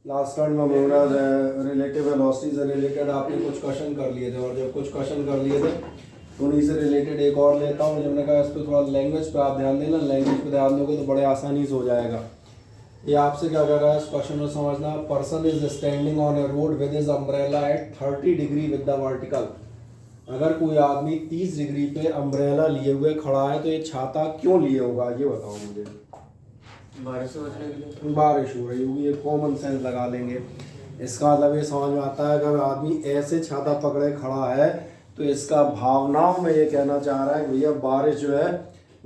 Last time में हमारा relative velocity से रिलेटेड आपने कुछ क्वेश्चन कर लिए थे, और जब कुछ क्वेश्चन कर लिए थे तो उन्हीं से रिलेटेड एक और लेता हूँ। जब मैंने कहा इस पर थोड़ा लैंग्वेज पे आप ध्यान देना, लैंग्वेज पे ध्यान दोगे तो बड़े आसानी से हो जाएगा। ये आपसे क्या कर रहा है इस क्वेश्चन में समझना। Person is standing on a road with his umbrella at 30 degree with the vertical. अगर कोई आदमी 30 डिग्री पे अम्ब्रेला लिए हुए खड़ा है तो ये छाता क्यों लिए होगा, ये बताओ मुझे। बारिश से बचने के लिए। बारिश हो रही होगी, ये कॉमन सेंस लगा लेंगे। इसका मतलब ये समझ में आता है अगर आदमी ऐसे छाता पकड़े खड़ा है तो इसका भावनाओं में ये कहना चाह रहा है कि भैया बारिश जो है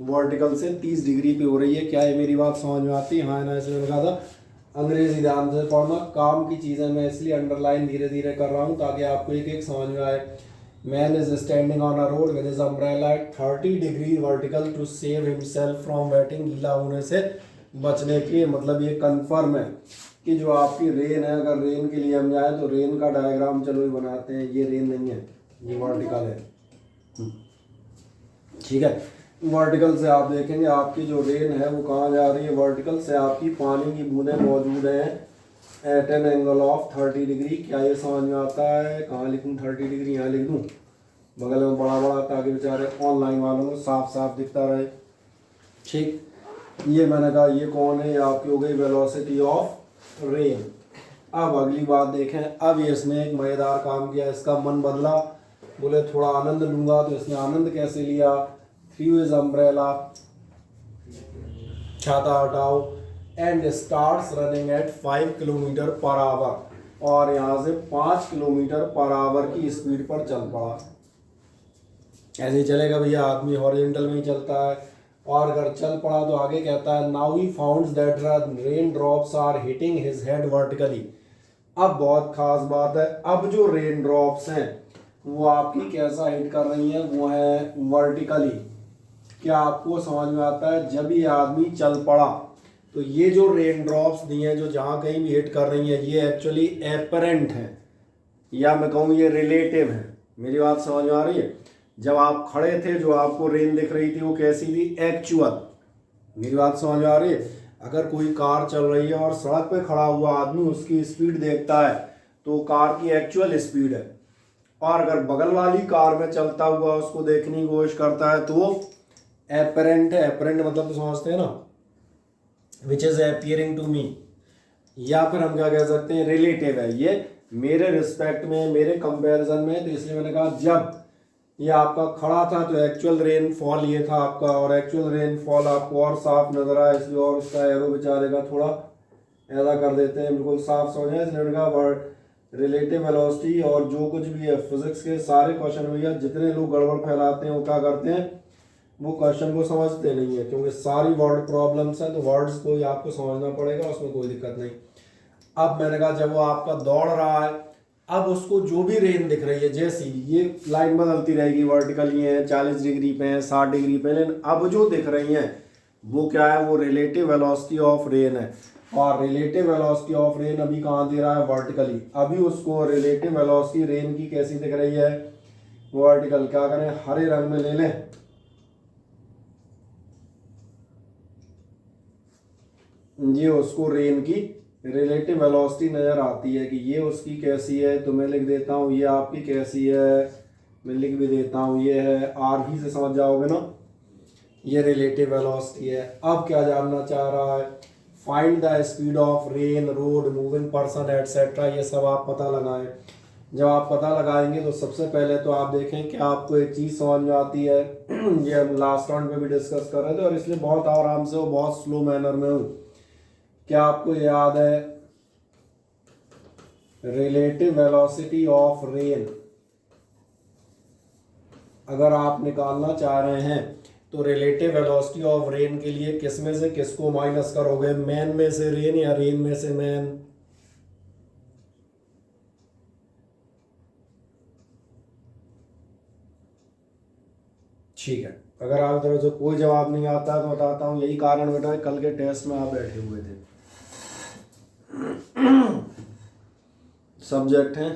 वर्टिकल से 30 डिग्री पे हो रही है। क्या ये मेरी बात समझ में आती है? हाँ ना, इसलिए मैंने कहा था अंग्रेजी ध्यान से पढ़ना। काम की चीज़ें मैं इसलिए अंडरलाइन धीरे धीरे कर रहा हूँ ताकि आपको एक एक समझ में आए। Man is standing on a road with his umbrella at 30 degree vertical to save himself from wetting. गीला होने से बचने के मतलब ये कंफर्म है कि जो आपकी रेन है, अगर रेन के लिए हम जाए तो रेन का डायग्राम चलो ही बनाते हैं। ये रेन नहीं है, ये वर्टिकल है। ठीक है, वर्टिकल से आप देखेंगे आपकी जो रेन है वो कहाँ जा रही है। वर्टिकल से आपकी पानी की बूंदें मौजूद हैं at an angle of 30 degree. क्या ये समझ में आता है? कहाँ लिखूँ 30 डिग्री? यहाँ लिख दूँ बगल में बड़ा बड़ा, ताकि बेचारे ऑनलाइन वालों को साफ साफ दिखता रहे। ठीक, ये मैंने कहा ये कौन है, ये आपकी हो गई वेलोसिटी ऑफ रेन। अब अगली बात देखें। अब ये इसने एक मज़ेदार काम किया, इसका मन बदला, बोले थोड़ा आनंद लूंगा। तो इसने आनंद कैसे लिया? थ्रू हिज अम्ब्रेला, छाता हटाओ, and starts running at 5 kilometre per hour. और यहाँ से 5 किलोमीटर पर आवर की स्पीड पर चल पड़ा। ऐसे ही चलेगा भैया, आदमी हॉरिजॉन्टल में ही चलता है। और अगर चल पड़ा तो आगे कहता है now he founds that rain drops are hitting his head vertically. अब बहुत खास बात है, अब जो रेन ड्रॉप्स हैं वो आपकी कैसा हिट कर रही हैं? वो है वर्टिकली। क्या आपको समझ में आता है? जब ये आदमी चल पड़ा तो ये जो रेन ड्रॉप्स दिए हैं जो जहाँ कहीं भी हिट कर रही हैं ये एक्चुअली एपरेंट है, या मैं कहूँ ये रिलेटिव है। मेरी बात समझ में आ रही है? जब आप खड़े थे जो आपको रेन दिख रही थी वो कैसी थी? एक्चुअल। मेरी बात समझ में आ रही है? अगर कोई कार चल रही है और सड़क पे खड़ा हुआ आदमी उसकी स्पीड देखता है तो कार की एक्चुअल स्पीड है। और अगर बगल वाली कार में चलता हुआ उसको देखने की कोशिश करता है तो वो एपरेंट है। एपरेंट मतलब तो समझते हैं ना, which is appearing to me. या फिर हम क्या कह सकते हैं? रिलेटिव है। ये मेरे रिस्पेक्ट में, मेरे कंपैरिजन में। तो इसलिए मैंने कहा जब ये आपका खड़ा था तो एक्चुअल रेनफॉल ये था आपका, और एक्चुअल रेनफॉल आपको और साफ नजर आया इसलिए, और उसका एरो बेचारे का थोड़ा ऐसा कर देते हैं बिल्कुल साफ समझे। इसलिए का वर्ड रिलेटिव वेलोसिटी और जो कुछ भी है फिजिक्स के सारे क्वेश्चन भैया जितने लोग गड़बड़ फैलाते हैं वो क्या करते हैं, वो क्वेश्चन को समझते नहीं है। क्योंकि सारी वर्ड प्रॉब्लम्स हैं तो वर्ड्स को ही आपको समझना पड़ेगा, उसमें कोई दिक्कत नहीं। अब मैंने कहा जब वो आपका दौड़ रहा है, अब उसको जो भी रेन दिख रही है, जैसी ये लाइन बदलती रहेगी, वर्टिकल ये है 40 डिग्री पे है, 60 डिग्री पे, लेकिन अब जो दिख रही हैं वो क्या है? वो रिलेटिव वेलोसिटी ऑफ रेन है। और रिलेटिव वेलोसिटी ऑफ रेन अभी कहाँ दे रहा है? वर्टिकली। अभी उसको रिलेटिव वेलोसिटी रेन की कैसी दिख रही है? वर्टिकल। क्या करें? हरे रंग में ले लें। ये उसको रेन की रिलेटिव वेलोसिटी नज़र आती है कि ये उसकी कैसी है। तो मैं लिख देता हूँ ये आपकी कैसी है, मैं लिख भी देता हूँ ये है आर ही से समझ जाओगे ना, ये रिलेटिव वेलोसिटी है। अब क्या जानना चाह रहा है? Find the speed of rain, road, moving person etcetera. ये सब आप पता लगाएं। जब आप पता लगाएंगे तो सबसे पहले तो आप देखें कि आपको एक चीज़ समझ में आती है। ये हम लास्ट राउंड में भी डिस्कस कर रहे थे और इसलिए बहुत आराम से और बहुत स्लो मैनर में हूँ। क्या आपको याद है रिलेटिव वेलोसिटी ऑफ रेन अगर आप निकालना चाह रहे हैं तो रिलेटिव वेलोसिटी ऑफ रेन के लिए किस में से किसको माइनस करोगे? मैन में से रेन या रेन में से मैन? ठीक है, अगर आप तरफ से कोई जवाब नहीं आता तो बताता हूँ यही कारण बेटा है कल के टेस्ट में आप बैठे हुए थे। सब्जेक्ट है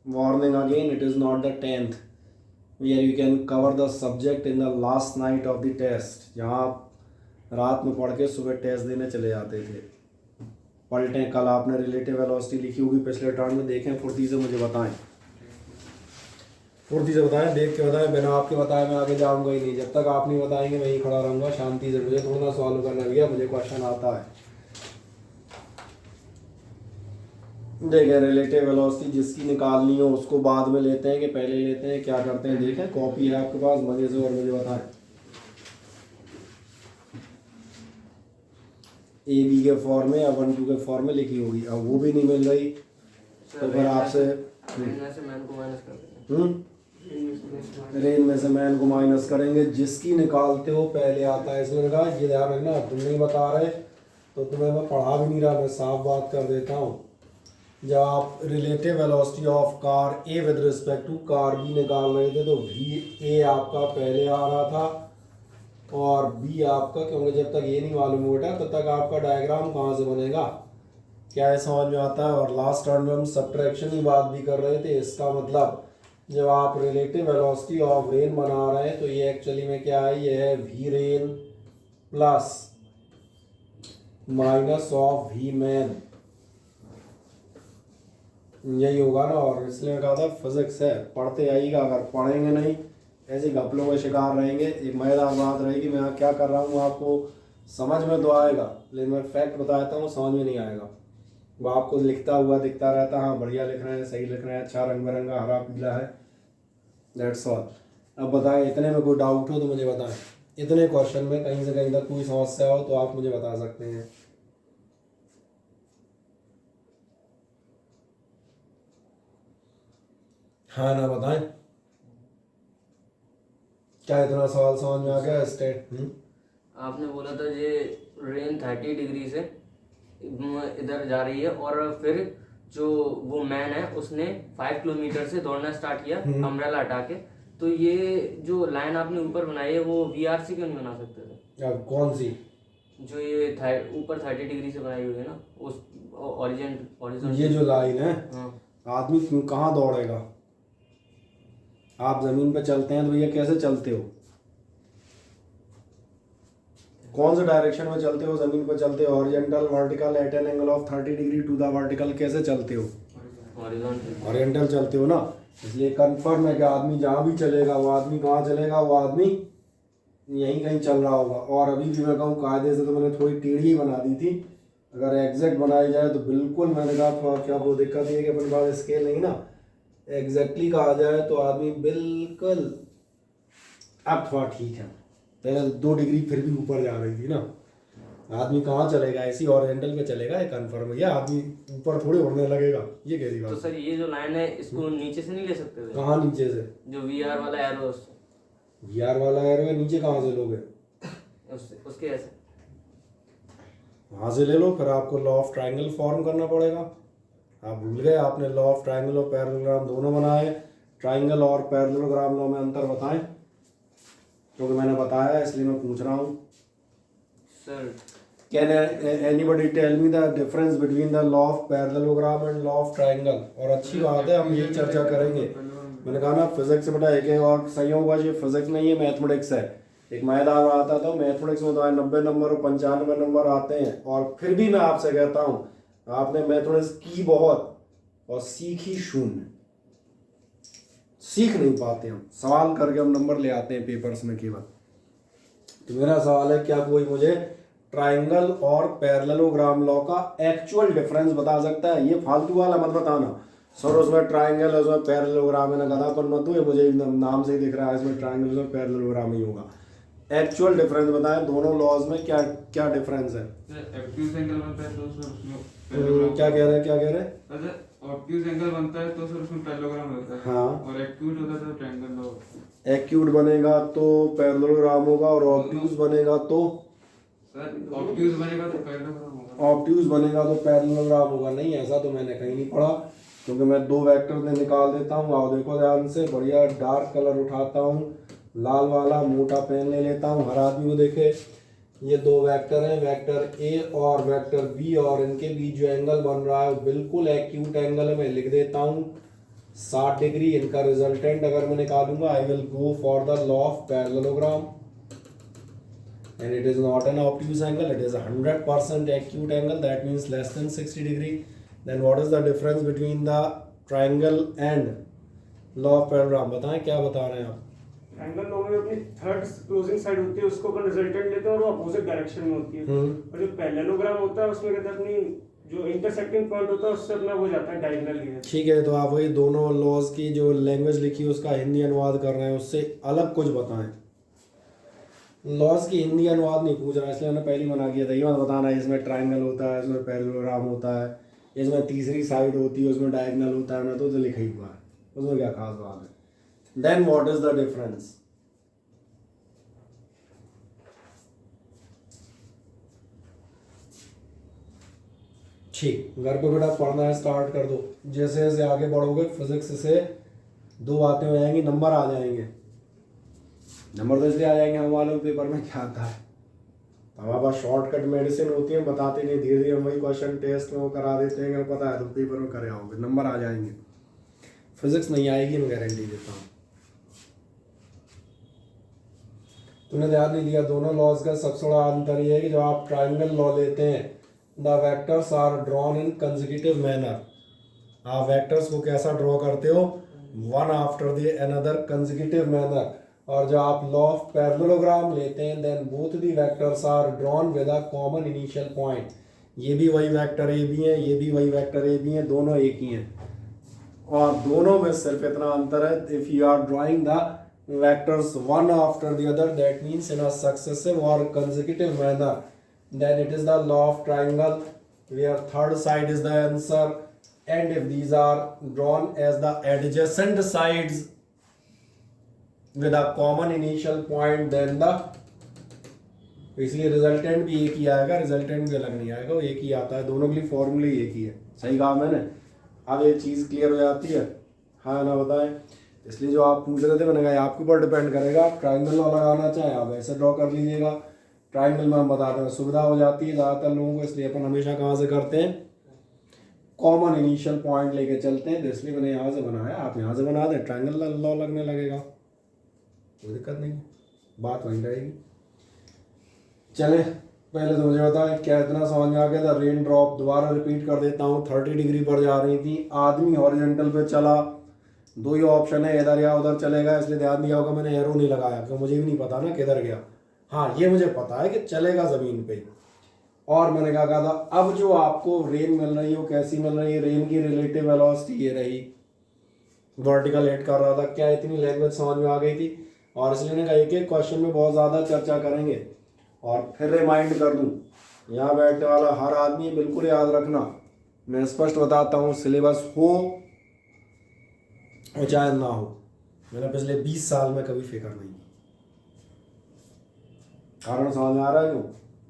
warning again, it is not the 10th where you can cover the subject in the last night of the test, जहाँ आप रात में पढ़ के सुबह टेस्ट देने चले जाते थे। पलटें। कल आपने रिलेटिव वेलोसिटी लिखी होगी पिछले टर्न में, देखें फुर्ती से मुझे बताएं, फुर्ती से बताएं, देख के बताएं, बिना आपके बताए मैं आगे जाऊंगा ही नहीं। जब तक आप नहीं बताएंगे मैं ही खड़ा रहूंगा शांति से। मुझे थोड़ा ना सॉल्व करना भैया, मुझे क्वेश्चन आता है। देखें रिलेटिव वेलोसिटी जिसकी निकालनी हो उसको बाद में लेते हैं कि पहले लेते हैं, क्या करते हैं देखें। कॉपी है आपके पास, मजे से और मुझे बताएं। ए बी के फॉर्म में या 1 2 के फॉर्म में लिखी होगी, अब वो भी नहीं मिल रही तो फिर आपसे रेंज में से मैन को माइनस करेंगे। जिसकी निकालते हो पहले आता है। इसमें कहा ये ध्यान रखना, तुम नहीं बता रहे तो तुम्हें मैं पढ़ा भी नहीं रहा, मैं साफ बात कर देता हूँ। जब आप relative velocity of car A with respect to car B निकाल रहे थे तो वी ए आपका पहले आ रहा था और बी आपका, क्योंकि जब तक ये नहीं मालूम होगा तब तक आपका डायग्राम कहाँ से बनेगा, क्या है समझ में आता है। और लास्ट टर्म में हम सब्ट्रैक्शन की बात भी कर रहे थे। इसका मतलब जब आप रिलेटिव वेलोसिटी ऑफ रेन बना रहे हैं तो ये एक्चुअली में क्या है, ये है V rain plus minus of V man, यही होगा ना। और इसलिए मैं कहा था फिजिक्स है, पढ़ते आइएगा। अगर पढ़ेंगे नहीं ऐसे घपलों का शिकार रहेंगे। एक मज़ेदार बात रहेगी, मैं यहाँ क्या कर रहा हूँ आपको समझ में तो आएगा, लेकिन मैं फैक्ट बताता हूँ समझ में नहीं आएगा। वो आपको लिखता हुआ दिखता रहता, हाँ बढ़िया लिख रहे हैं, सही लिख रहे हैं, अच्छा रंग बिरंगा हरा पीला है, दैट्स ऑल। अब बताएं, इतने में कोई डाउट हो तो मुझे बताएं। इतने क्वेश्चन में कहीं से कहीं तक कोई समस्या हो तो आप मुझे बता सकते हैं। हाँ ना बताएं, क्या इतना सवाल समझ में आ गया। स्टेट आपने बोला था ये रेन 30 डिग्री से इधर जा रही है और फिर जो वो मैन है उसने 5 किलोमीटर से दौड़ना स्टार्ट किया अम्ब्रेला हटा के। तो ये जो लाइन आपने ऊपर बनाई है वो वीआरसी क्यों नहीं बना सकते थे? अब कौन सी? जो ये ऊपर 30 डिग्री से बनाई हुई है ना, उस ओरिजिन ये जो लाइन है, हाँ। आदमी क्यों कहाँ दौड़ेगा? आप जमीन पे चलते हैं तो भैया कैसे चलते हो? कौन से डायरेक्शन में चलते हो? जमीन पे चलते हो horizontal, vertical, at an angle of 30 degree to the vertical. कैसे चलते हो? हॉरिजॉन्टल चलते हो ना। इसलिए कंफर्म है कि आदमी जहाँ भी चलेगा वो आदमी कहाँ चलेगा, वो आदमी यहीं कहीं चल रहा होगा। और अभी भी मैं कहूँ कायदे से तो मैंने थोड़ी टेढ़ी बना दी थी, अगर एग्जैक्ट बनाई जाए तो बिल्कुल, मैंने कहा क्या वो दिक्कत है कि अपने पास स्केल नहीं ना, एग्जैक्टली कहा जाए तो आदमी बिल्कुल। अब थोड़ा ठीक है, पहले 2 डिग्री फिर भी ऊपर जा रही थी ना। आदमी कहाँ चलेगा, ऐसी हॉरिजॉन्टल पे चलेगा, ये कंफर्म है। या आदमी ऊपर थोड़े उड़ने लगेगा, ये कह रही बात। तो सर ये जो लाइन है इसको नीचे से नहीं ले सकते थे? कहाँ नीचे से? जो वीआर वाला एरो है वीआर वाला एरो है, नीचे कहाँ से लोगे? उसके ऐसे वहाँ से ले लो। फिर आपको लॉ ऑफ ट्राइंगल फॉर्म करना पड़ेगा। आप भूल गए, आपने लॉ ऑफ ट्राइंगल और पैरेललोग्राम दोनों बनाए। ट्राइंगल और पैरेललोग्राम लॉ में अंतर बताएं, क्योंकि मैंने बताया है इसलिए मैं पूछ रहा हूँ। Sir can anybody tell me the difference between the law of parallelogram and law of triangle? और अच्छी बात है, हम यही चर्चा करेंगे। मैंने कहा ना फिजिक्स से बेटा एक और सही होगा, ये फिजिक्स नहीं है मैथमेटिक्स है। एक मजेदार आता था मैथमेटिक्स में तो 90 नंबर और 95 नंबर आते हैं, और फिर भी मैं आपसे कहता हूँ आपने मैथमेटिक्स की बहुत और सीखी शून्य। सीख नहीं पाते हम, सवाल करके हम नंबर ले आते हैं पेपर्स में केवल। तो मेरा सवाल है, क्या कोई मुझे ट्राइंगल और पैरेललोग्राम लॉ का एक्चुअल डिफरेंस बता सकता है? ये फालतू वाला मत बताना सर उसमें ट्राइंगल है उसमें पैरेललोग्राम है, ना गधापन मत दो, ये मुझे नाम से ही दिख रहा है इसमें ट्राइंगल और पैरेललोग्राम ही होगा। एक्चुअल डिफरेंस बताएं दोनों लॉज में, क्या क्या डिफरेंस है? एक्यूट एंगल बनता है तो उसमें क्या कह रहे हैं? ऑब्ट्यूज एंगल बनता है तो सर उसमें पैरेललोग्राम होता है। हाँ, और एक्यूट होता है तो ट्रायंगल होगा। एक्यूट बनेगा तो पैरेललोग्राम होगा, और ऑब्ट्यूज बनेगा तो सर ऑब्ट्यूज बनेगा तो पैरेललोग्राम होगा। ऑब्ट्यूज बनेगा तो पैरेललोग्राम होगा। नहीं, ऐसा तो मैंने कहीं नहीं पढ़ा, क्योंकि मैं 2 वेक्टर में निकाल देता हूँ। आओ देखो ध्यान से, बढ़िया डार्क कलर उठाता हूँ, लाल वाला मोटा पेन ले लेता हूँ, हर आदमी को देखे। ये 2 वेक्टर हैं, वेक्टर ए और वेक्टर बी, और इनके बीच जो एंगल बन रहा है बिल्कुल एक्यूट एंगल है। मैं लिख देता हूँ 60 डिग्री। इनका रिजल्टेंट अगर मैं निकालूंगा, I will go for the law of parallelogram. and it is not an obtuse angle, it is a 100% acute angle, that means less than 60 degree. Then what is the difference between the triangle and law of parallelogram? बताएं क्या बता रहे हैं आप? Angle law में अपनी third closing side होती है, उसको अपन रिजल्टेंट लेते हैं और वो अपोजिट डायरेक्शन में होती है। और जो पैरेललोग्राम होता है उसमें कहते हैं अपनी जो इंटरसेक्टिंग पॉइंट होता है उससे अपना वो जाता है डायगोनल की। ठीक है, तो आप वही दोनों लॉज की जो लैंग्वेज लिखी है उसका हिंदी अनुवाद कर रहे हैं, उससे अलग कुछ बताएं। लॉज की हिंदी अनुवाद नहीं पूछ रहा, इसलिए मैंने पहले ही मना किया था। ये मत बताना है इसमें ट्राइंगल होता है, इसमें पैरेललोग्राम होता है, इसमें तीसरी साइड होती है, उसमें डायगोनल होता है, मैं तो लिखा ही हुआ है, उसमें क्या खास बात है। Then what is the difference? ठीक, घर पे बेटा पढ़ना है, स्टार्ट कर दो। जैसे जैसे आगे बढ़ोगे फिजिक्स से दो बातें हो जाएंगी, नंबर आ जाएंगे। नंबर तो इसलिए आ जाएंगे हम वालों पेपर में क्या आता है, हमारे पास शॉर्टकट मेडिसिन होती है, बताते नहीं, धीरे धीरे हम वही क्वेश्चन टेस्ट में वो करा देते हैं, अगर पता है तो पेपर में करे आओगे, नंबर आ जाएंगे। फिजिक्स नहीं आएगी, मैं गारंटी देता हूँ। तुमने ध्यान नहीं दिया, दोनों लॉज का सबसे बड़ा अंतर ये है कि जब आप ट्राइंगल लॉ लेते हैं, the vectors are drawn in consecutive manner. आप वेक्टर्स को कैसा ड्रॉ करते हो? One after the another consecutive manner. और जब आप लॉ ऑफ पैरेललोग्राम लेते हैं, then both the vectors are drawn with a common initial point. ये भी वही वेक्टर ए भी हैं, ये भी वही वेक्टर ए भी हैं, दोनों एक ही हैं। और दोनों में सिर्फ इतना अंतर है, if you are drawing the vectors one after the other, that means in a successive or consecutive manner, then it is the law of triangle where third side is the answer, and if these are drawn as the adjacent sides with a common initial point, then the इसलिए resultant भी एक ही आएगा, resultant भी अलग नहीं आएगा, वो एक ही आता है, दोनों के लिए फॉर्मूला एक ही है। सही कहा मैंने? अब एक चीज़ क्लियर हो जाती है, हाँ ना बताएं? इसलिए जो आप पूछ रहे थे, मैंने कहा आपके ऊपर डिपेंड करेगा, आप ट्राइंगल लॉ लगाना चाहें आप ऐसे ड्रॉ कर लीजिएगा। ट्राइंगल में हम बताते हैं सुविधा हो जाती है ज़्यादातर लोगों को, इसलिए अपन हमेशा कहाँ से करते हैं? कॉमन इनिशियल पॉइंट लेके चलते हैं, तो इसलिए मैंने यहाँ से बनाया, आप यहाँ से बना दें, ट्राइंगल लॉ लगने लगेगा, कोई दिक्कत नहीं, बात वहीं रहेगी। चले, पहले तो मुझे बताएं क्या इतना समझ में आ गया था? रेन ड्रॉप दोबारा रिपीट कर देता हूँ, 30 डिग्री पर जा रही थी, आदमी हॉरिजॉन्टल पे चला, दो ही ऑप्शन है, इधर या उधर चलेगा, इसलिए ध्यान दिया होगा मैंने एरो नहीं लगाया, क्योंकि मुझे भी नहीं पता ना किधर गया। हाँ, ये मुझे पता है कि चलेगा ज़मीन पे। और मैंने क्या कहा था, अब जो आपको रेन मिल रही है वो कैसी मिल रही है? रेन की रिलेटिव वेलोसिटी ये रही, वर्टिकल हिट कर रहा था। क्या इतनी लैंग्वेज समझ में आ गई थी? और इसलिए मैंने कहा एक एक क्वेश्चन में बहुत ज़्यादा चर्चा करेंगे। और फिर रिमाइंड कर दूँ, यहाँ बैठने वाला हर आदमी बिल्कुल याद रखना, मैं स्पष्ट बताता हूँ, सिलेबस हो और चाहे ना हो, मैंने पिछले 20 साल में कभी फिक्र नहीं की। कारण समझ में आ रहा है क्यों?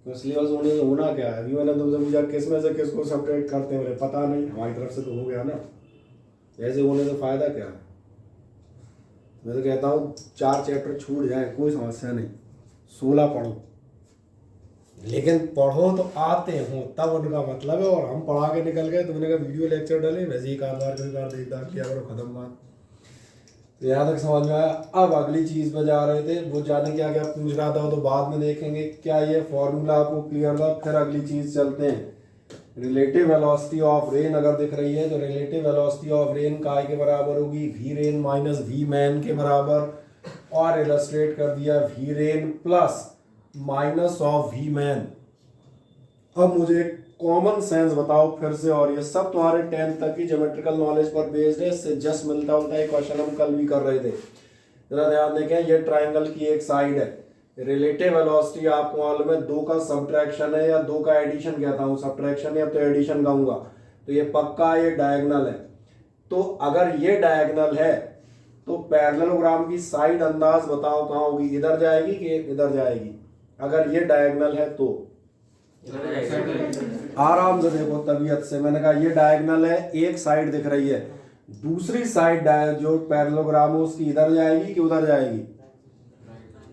तो सिलेबस होने से होना क्या है? अभी मैंने तुमसे पूछा किस में से किसको सब्ट्रैक्ट करते हैं, मुझे पता नहीं, हमारी तरफ से तो हो गया ना, ऐसे होने से फ़ायदा क्या है? मैं तो कहता हूँ 4 चैप्टर छूट जाए कोई समस्या नहीं, 16 पढ़ो, लेकिन पढ़ो तो आते हो तब उनका मतलब है। और हम पढ़ा के निकल गए, तुमने कहा वीडियो लेक्चर डाले, वैसे ही कारोबार कभी बार देख लिया करो, खत्म बात। तो यहाँ तक समझ में आया। अब अगली चीज़ पे जा रहे थे, वो जाने क्या क्या पूछ रहा था वो तो बाद में देखेंगे। क्या ये फॉर्मूला आपको क्लियर था? फिर अगली चीज़ चलते हैं, रिलेटिव वेलोसिटी ऑफ रेन अगर दिख रही है तो रिलेटिव वेलोसिटी ऑफ रेन काय के बराबर होगी? V rain minus V man के बराबर। और इलस्ट्रेट कर दिया V rain plus minus of V man. अब मुझे कॉमन सेंस बताओ फिर से, और ये सब तुम्हारे 10th तक की ज्योमेट्रिकल नॉलेज पर बेस्ड है, इससे जस्ट मिलता होता है क्वेश्चन हम कल भी कर रहे थे। जरा ध्यान देखें, ये ट्राइंगल की एक साइड है, रिलेटिव वेलोसिटी आपको मालूम है 2 का सब्ट्रैक्शन है या 2 का एडिशन कहता हूँ, सब्ट्रैक्शन या तो एडिशन कहूँगा, तो ये पक्का ये डायगोनल है। तो अगर ये डायगोनल है तो पैरेललोग्राम की साइड अंदाज बताओ कहाँ होगी? इधर जाएगी कि इधर जाएगी? अगर ये डायगोनल है तो आराम से देखो तबीयत से, मैंने कहा ये डायगोनल है, एक साइड दिख रही है, दूसरी साइड जो पैरेललोग्राम है उसकी इधर जाएगी कि उधर जाएगी?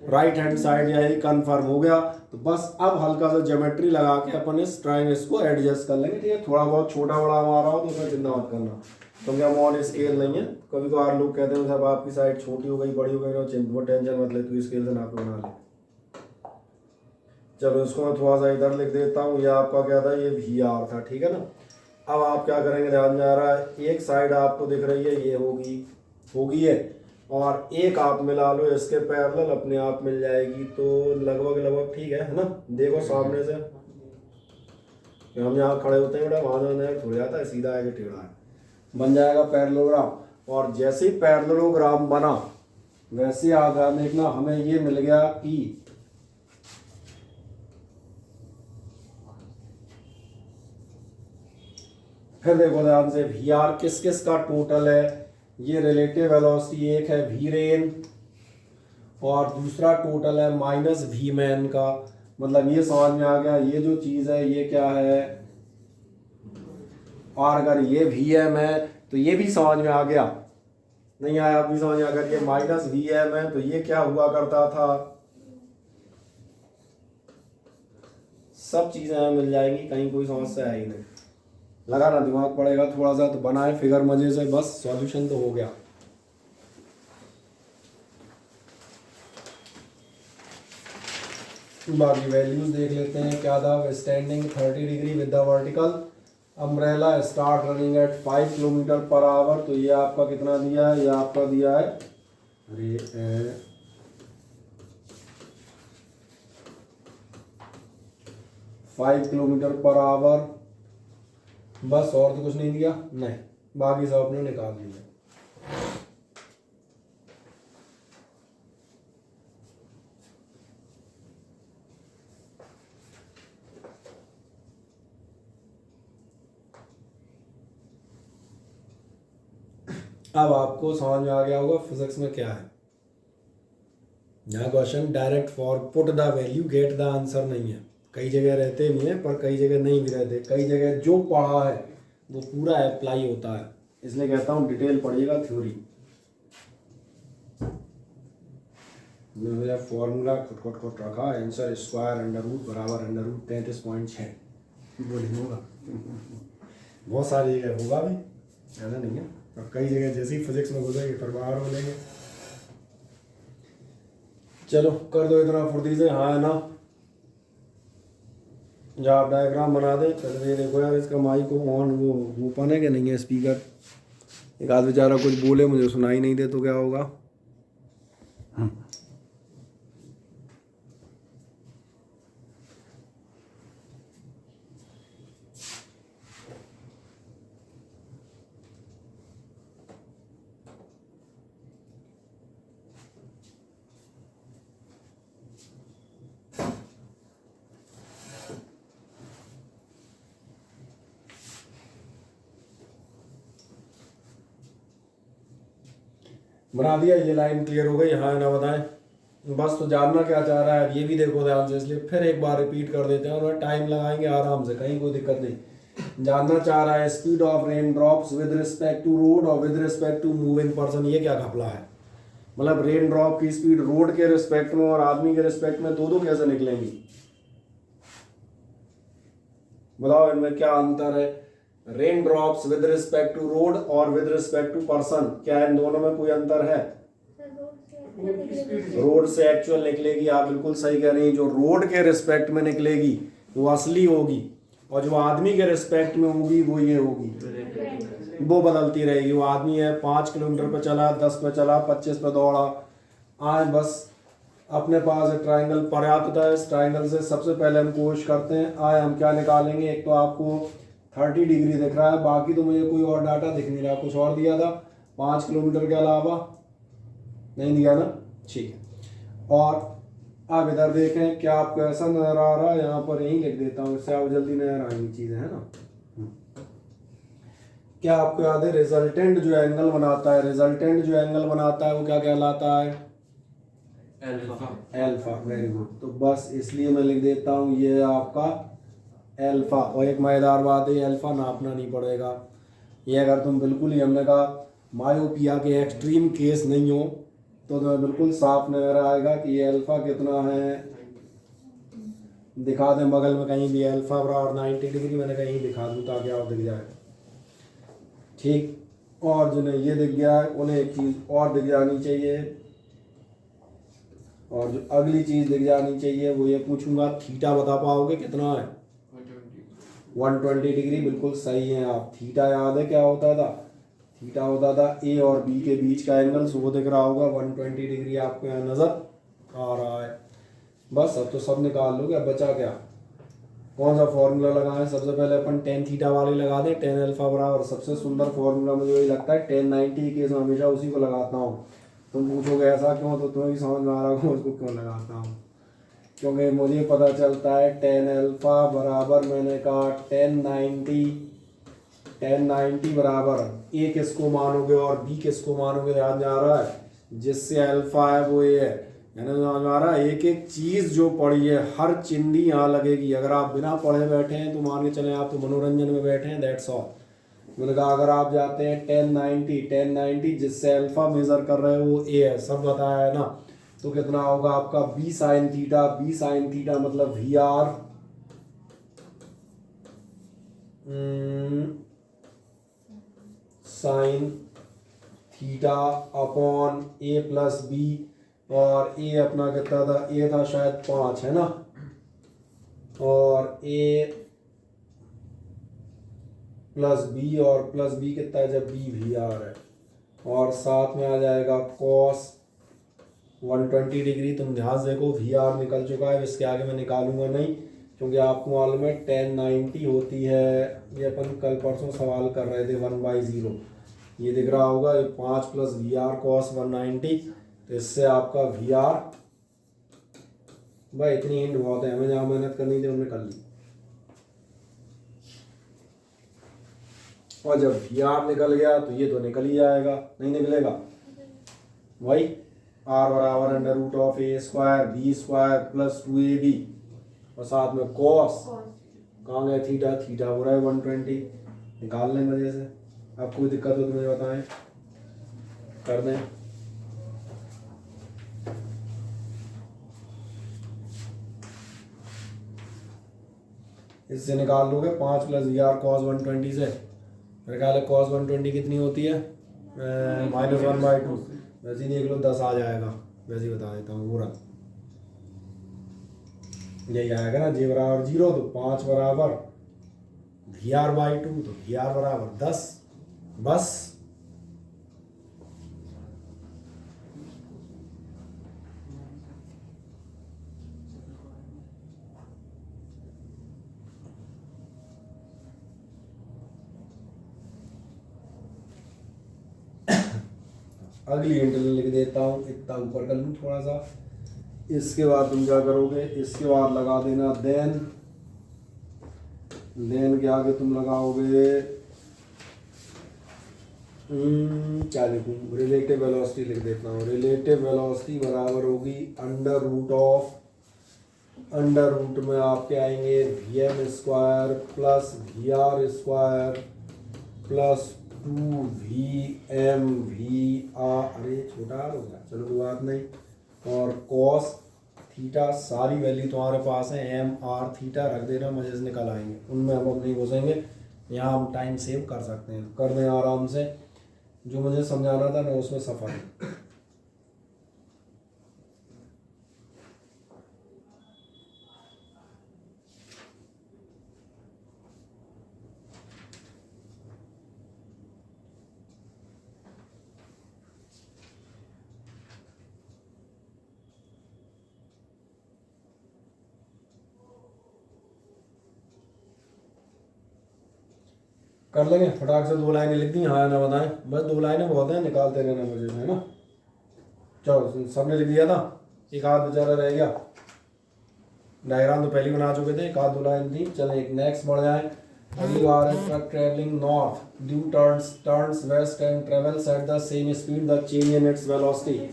राइट हैंड साइड जाएगी। कंफर्म हो गया। तो बस अब हल्का सा ज्योमेट्री लगा के अपन इस ट्रायंगल इसको एडजस्ट कर लेंगे। ठीक है, थोड़ा बहुत छोटा बड़ा हमारा हो तो उसमें चिंता मत करना, क्योंकि हम ऑन स्केल नहीं है। कभी कभार लोग कहते हैं साहब आपकी साइड छोटी हो गई बड़ी हो गई, वो टेंशन मत ले, तू स्केल से नाप बना ले। चलो इसको मैं थोड़ा सा इधर लिख देता हूँ। ये आपका क्या था, ये वी आर था, ठीक है ना। अब आप क्या करेंगे, ध्यान जा रहा है, एक साइड आपको दिख रही है ये होगी है, और एक आप मिला लो इसके पैरेलल, अपने आप मिल जाएगी। तो लगभग ठीक है ना। देखो सामने से हम यहाँ खड़े होते हैं बेटा, वहाँ जाना थोड़ा जाता है, सीधा है कि टेढ़ा है, बन जाएगा पैरेललोग्राम। और जैसे ही पैरेललोग्राम बना वैसे आगे देखना हमें ये मिल गया ई। फिर देखो ध्यान से, वी आर किस किस का टोटल है, ये रिलेटिव वेलोसिटी एक है वी रेन, और दूसरा टोटल है माइनस वी मैन का। मतलब ये समझ में आ गया, ये जो चीज़ है ये क्या है, और अगर ये वी एम है तो ये भी समझ में आ गया, नहीं आया भी समझ में, अगर ये माइनस वी एम है तो ये क्या हुआ करता था। सब चीज़ें मिल जाएंगी, कहीं कोई समस्या है ही नहीं। लगाना दिमाग पड़ेगा थोड़ा सा, तो बनाए फिगर मजे से, बस सॉल्यूशन तो हो गया। बाकी वैल्यूज देख लेते हैं क्या था। Standing 30 degree with the vertical umbrella start running at 5 kilometre per hour. तो ये आपका कितना दिया है, ये आपका दिया है 5 किलोमीटर पर आवर, बस और तो कुछ नहीं दिया, नहीं, बाकी सब आपने निकाल दिया। अब आपको समझ में आ गया होगा फिजिक्स में क्या है। यहाँ question direct for put the value get the answer नहीं है, कई जगह रहते भी हैं पर कई जगह नहीं भी रहते। कई जगह जो पढ़ा है वो पूरा अप्लाई होता है, इसलिए कहता हूँ डिटेल पढ़िएगा थ्योरी। फॉर्मूला खुद रखा, आंसर स्क्वायर अंडर रूट बराबर अंडर रूट 33.6 बोलिए होगा। बहुत सारी जगह होगा भी, ऐसा नहीं है, और कई जगह जैसे ही फिजिक्स में घुसेंगे फिर बाहर हो लेंगे। चलो कर दो इतना फुर्ती से, हाँ है ना। जब आप डायग्राम बना दें पहले ये देखो यार, इसका माइक को ऑन वो ओपन है कि नहीं है स्पीकर। एक आध बेचारा कुछ बोले मुझे सुनाई नहीं दे तो क्या होगा। बना दिया, ये लाइन क्लियर हो गई, हाँ ना बताएं। बस तो जानना क्या चाह रहा है ये भी देखो ध्यान से, इसलिए फिर एक बार रिपीट कर देते हैं और टाइम लगाएंगे आराम से, कहीं कोई दिक्कत नहीं। जानना चाह रहा है speed of rain drops with respect to road और with respect to moving person. ये क्या घपला है, मतलब रेन ड्रॉप की स्पीड रोड के रिस्पेक्ट में और आदमी के रिस्पेक्ट में दो कैसे निकलेंगी, बताओ इनमें क्या अंतर है। Rain drops with respect to road और विद रिस्पेक्ट टू पर्सन, क्या इन दोनों में कोई अंतर है। रोड से एक्चुअल निकलेगी, आप बिल्कुल सही कह रही हैं। जो रोड के रिस्पेक्ट में निकलेगी वो असली होगी, और जो आदमी के रिस्पेक्ट में होगी वो ये होगी, वो बदलती रहेगी। वो आदमी है 5 किलोमीटर पे चला, 10 पे चला, 25 पे दौड़ा, आज बस अपने पास एक ट्राइंगल पर्याप्त है। इस ट्राइंगल से सबसे पहले हम कोशिश करते हैं, आए हम क्या निकालेंगे। एक तो आपको 30 डिग्री दिख रहा है, बाकी तो मुझे कोई और डाटा दिख नहीं रहा। कुछ और दिया था 5 किलोमीटर के अलावा, नहीं दिया ना, ठीक है। और अब इधर देखें क्या आपको ऐसा नजर आ रहा है, यहाँ पर यही लिख देता हूँ, इससे आप जल्दी नजर आएंगी चीजें, है ना। क्या आपको याद है रिजल्टेंट जो एंगल बनाता है, रिजल्टेंट जो एंगल बनाता है वो क्या कहलाता है, एल्फा। Very good. तो बस इसलिए मैं लिख देता हूँ ये आपका एल्फा। और एक मजेदार बात है, एल्फा नापना नहीं पड़ेगा। ये अगर तुम बिल्कुल ही, हमने कहा मायोपिया के एक्सट्रीम केस नहीं हो तो तुम्हें बिल्कुल साफ नजर आएगा कि ये अल्फा कितना है। दिखा दें बगल में कहीं भी अल्फा बराबर 90 डिग्री, मैंने कहीं दिखा दूँ ताकि आप दिख जाए, ठीक। और जिन्हें ये दिख गया है उन्हें एक चीज़ और दिख जानी चाहिए, और जो अगली चीज़ दिख जानी चाहिए वो ये पूछूंगा, थीटा बता पाओगे कितना है? 120 डिग्री, बिल्कुल सही है आप। थीटा याद है क्या होता था? थीटा होता था ए और बी के बीच का एंगल, सो वो दिख रहा होगा 120 डिग्री आपको यहाँ नज़र आ रहा है। बस अब तो सब निकाल लोगे। अब बचा क्या? कौन सा फॉर्मूला लगाएं? सबसे पहले अपन टेन थीटा वाले लगा दें, टेन अल्फा बराबर। सबसे सुंदर फॉर्मूला मुझे वही लगता है, 1090 केस में हमेशा उसी को लगाता हूँ। तुम पूछोगे ऐसा क्यों, तो तुम्हें भी समझ में आ रहा होगा उसको क्यों लगाता हूँ। क्योंकि मुझे पता चलता है टेन अल्फा बराबर, मैंने कहा 1090 बराबर ए किसको मानोगे और बी किसको मानोगे, ध्यान जा रहा है? जिससे अल्फा है वो ए है, यानी समझ में आ रहा है? एक एक चीज़ जो पढ़ी है हर चिंदी यहाँ लगेगी। अगर आप बिना पढ़े बैठे हैं तो मान के चलें आप तो मनोरंजन में बैठे हैं, दैट्स ऑल। मैंने कहा अगर आप जाते हैं 1090 जिससे अल्फा मेजर कर रहे हो वो ए है, सब बताया है ना, तो कितना होगा आपका B sine theta. B sine theta मतलब V R sine theta upon A plus B. और ए अपना कितना था? ए था शायद 5, है ना, और ए प्लस बी, और प्लस बी कितना है जब बी वी आर है, और साथ में आ जाएगा कॉस 120 डिग्री। तुम ध्यान से देखो वी आर निकल चुका है, इसके आगे मैं निकालूंगा नहीं क्योंकि आपको मालूम है 1090 होती है। ये अपन कल परसों सवाल कर रहे थे 1/0, ये दिख रहा होगा, ये 5 प्लस वी आर कॉस 190, तो इससे आपका वी आर, भाई इतनी हिंट बहुत है, हमें जहाँ मेहनत करनी थी उन्होंने कर ली। और जब वी आर निकल गया तो ये तो निकल ही जाएगा, नहीं निकलेगा भाई? आर बराबर under root of A square B square plus 2ab, और साथ में कॉस, कहाँ गया थीटा? थीटा हो रहा है 120, निकाल लें मजे से। अब कोई दिक्कत हो तो मुझे बताएं, कर दें। इससे निकाल लोगे 5 प्लस वी आर कॉस 120 से। मेरे ख्याल है कॉस 120 कितनी होती है? -1/2। वैसे ही देख लो 10 आ जाएगा, वैसे ही बता देता हूँ। पूरा यही आएगा ना, जे बराबर 0 तो 5 बराबर वी आर बाई 2, तो वी आर बराबर 10। बस अगली इंटरवल लिख देता हूँ, इतना ऊपर कर लूँ थोड़ा सा। इसके बाद तुम क्या करोगे? इसके बाद लगा देना देन के आगे तुम लगाओगे क्या लिखूँ? रिलेटिव वेलोसिटी लिख देता हूँ। रिलेटिव वेलोसिटी बराबर होगी अंडर रूट में आपके आएंगे V M square plus V R square plus 2 अरे छोटा हो गया, चलो कोई बात नहीं। और कॉस थीटा, सारी वैल्यू तुम्हारे पास है, एम आर थीटा रख देना, मजे से निकल आएंगे। उनमें हम अब नहीं घुसेंगे, यहाँ हम टाइम सेव कर सकते हैं, कर दें आराम से। जो मुझे समझाना था मैं उसमें सफल हूँ। कर लेंगे फटाक से, 2 लाइनें लिख दी, हाँ ना बताएं, बस 2 लाइनें बहुत हैं, निकालते रहना मुझे, है ना। चलो सबने लिख दिया था, एक आध बेचारा रह गया। डायग्राम तो पहले बना चुके थे, एक आध 2 लाइन थी। चले एक नेक्स्ट बढ़ जाए। अगली बार है truck travelling north due turns west and travels at the same speed the change in its velocity.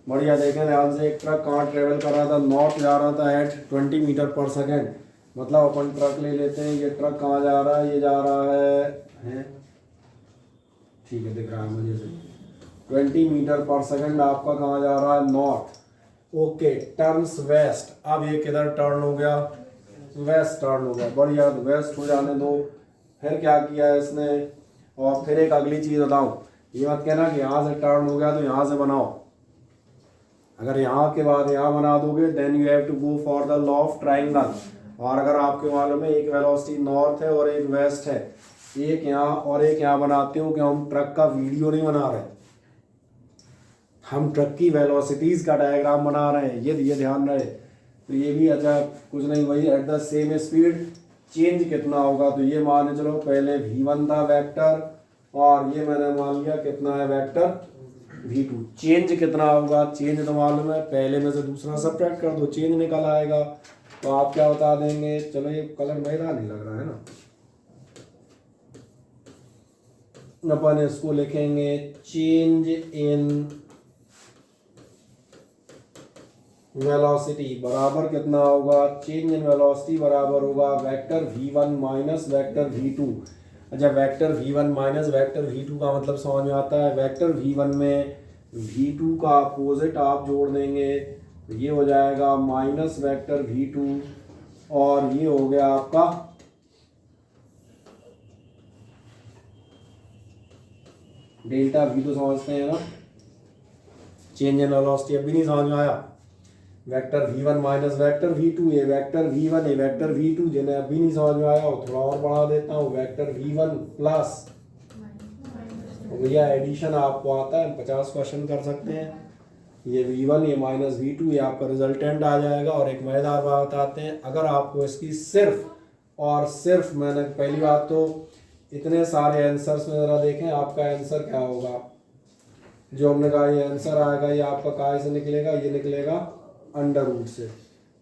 बढ़िया, देखें ध्यान से, एक ट्रक कहाँ ट्रेवल कर रहा था? नॉर्थ जा रहा था एट 20 मीटर पर सेकेंड। मतलब अपन ट्रक ले लेते हैं, ये ट्रक कहाँ जा रहा है? ये जा रहा है ठीक है, दिख रहा है मुझे से, 20 मीटर पर सेकेंड आपका कहाँ जा रहा है? नॉर्थ। Okay, turns west. अब ये किधर टर्न हो गया? वेस्ट टर्न हो गया। बढ़िया, तो वेस्ट हो जाने दो। फिर क्या किया है इसने? और फिर एक अगली चीज़ बताऊँ, ये मत कहना कि यहाँ से टर्न हो गया तो यहाँ से बनाओ। अगर यहाँ के बाद यहाँ बना दोगे then you have to go for the law of triangle. और अगर आपके मालूम है एक वेलोसिटी नॉर्थ है और एक वेस्ट है, एक यहाँ और एक यहाँ बनाते हो कि हम ट्रक का वीडियो नहीं बना रहे, हम ट्रक की वेलोसिटीज का डायग्राम बना रहे हैं, ये ध्यान रहे। तो ये भी अच्छा कुछ नहीं, वही eight the same speed change कितना होगा। तो ये मान चलो पहले v1 था वेक्टर और ये मैंने मान लिया कितना है वेक्टर v2। चेंज कितना होगा, चेंज तो मालूम है, पहले में से दूसरा सब्ट्रैक्ट कर दो चेंज निकल आएगा। तो आप क्या बता देंगे, चलो ये कलर मैदा नहीं लग रहा है ना, अपन इसको लिखेंगे चेंज इन वेलोसिटी बराबर कितना होगा, चेंज इन वेलोसिटी बराबर होगा vector v1 minus vector v2। अच्छा vector v1 minus vector v2 का मतलब समझ में आता है, वेक्टर v1 में v2 का अपोजिट आप जोड़ देंगे तो ये हो जाएगा माइनस वेक्टर v2 और ये हो गया आपका डेल्टा v2 समझते हैं ना। चेंज इन वेलोसिटी अभी नहीं समझ में आया, vector v1 minus vector v2, ये वेक्टर v1 ये वेक्टर v2, जिन्हें अभी नहीं समझ में आया वो थोड़ा और बढ़ा देता हूँ, वेक्टर v1 प्लस भैया एडिशन आपको आता है 50 क्वेश्चन कर सकते हैं, ये v1 ये माइनस v2 ये आपका रिजल्टेंट आ जाएगा। और एक मजेदार बात बताते हैं, अगर आपको इसकी सिर्फ और सिर्फ, मैंने पहली बात तो इतने सारे आंसर्स में ज़रा देखें आपका आंसर क्या होगा, जो हमने कहा ये आंसर आएगा ये आपका कहाँ से निकलेगा, ये निकलेगा अंडर रूट से,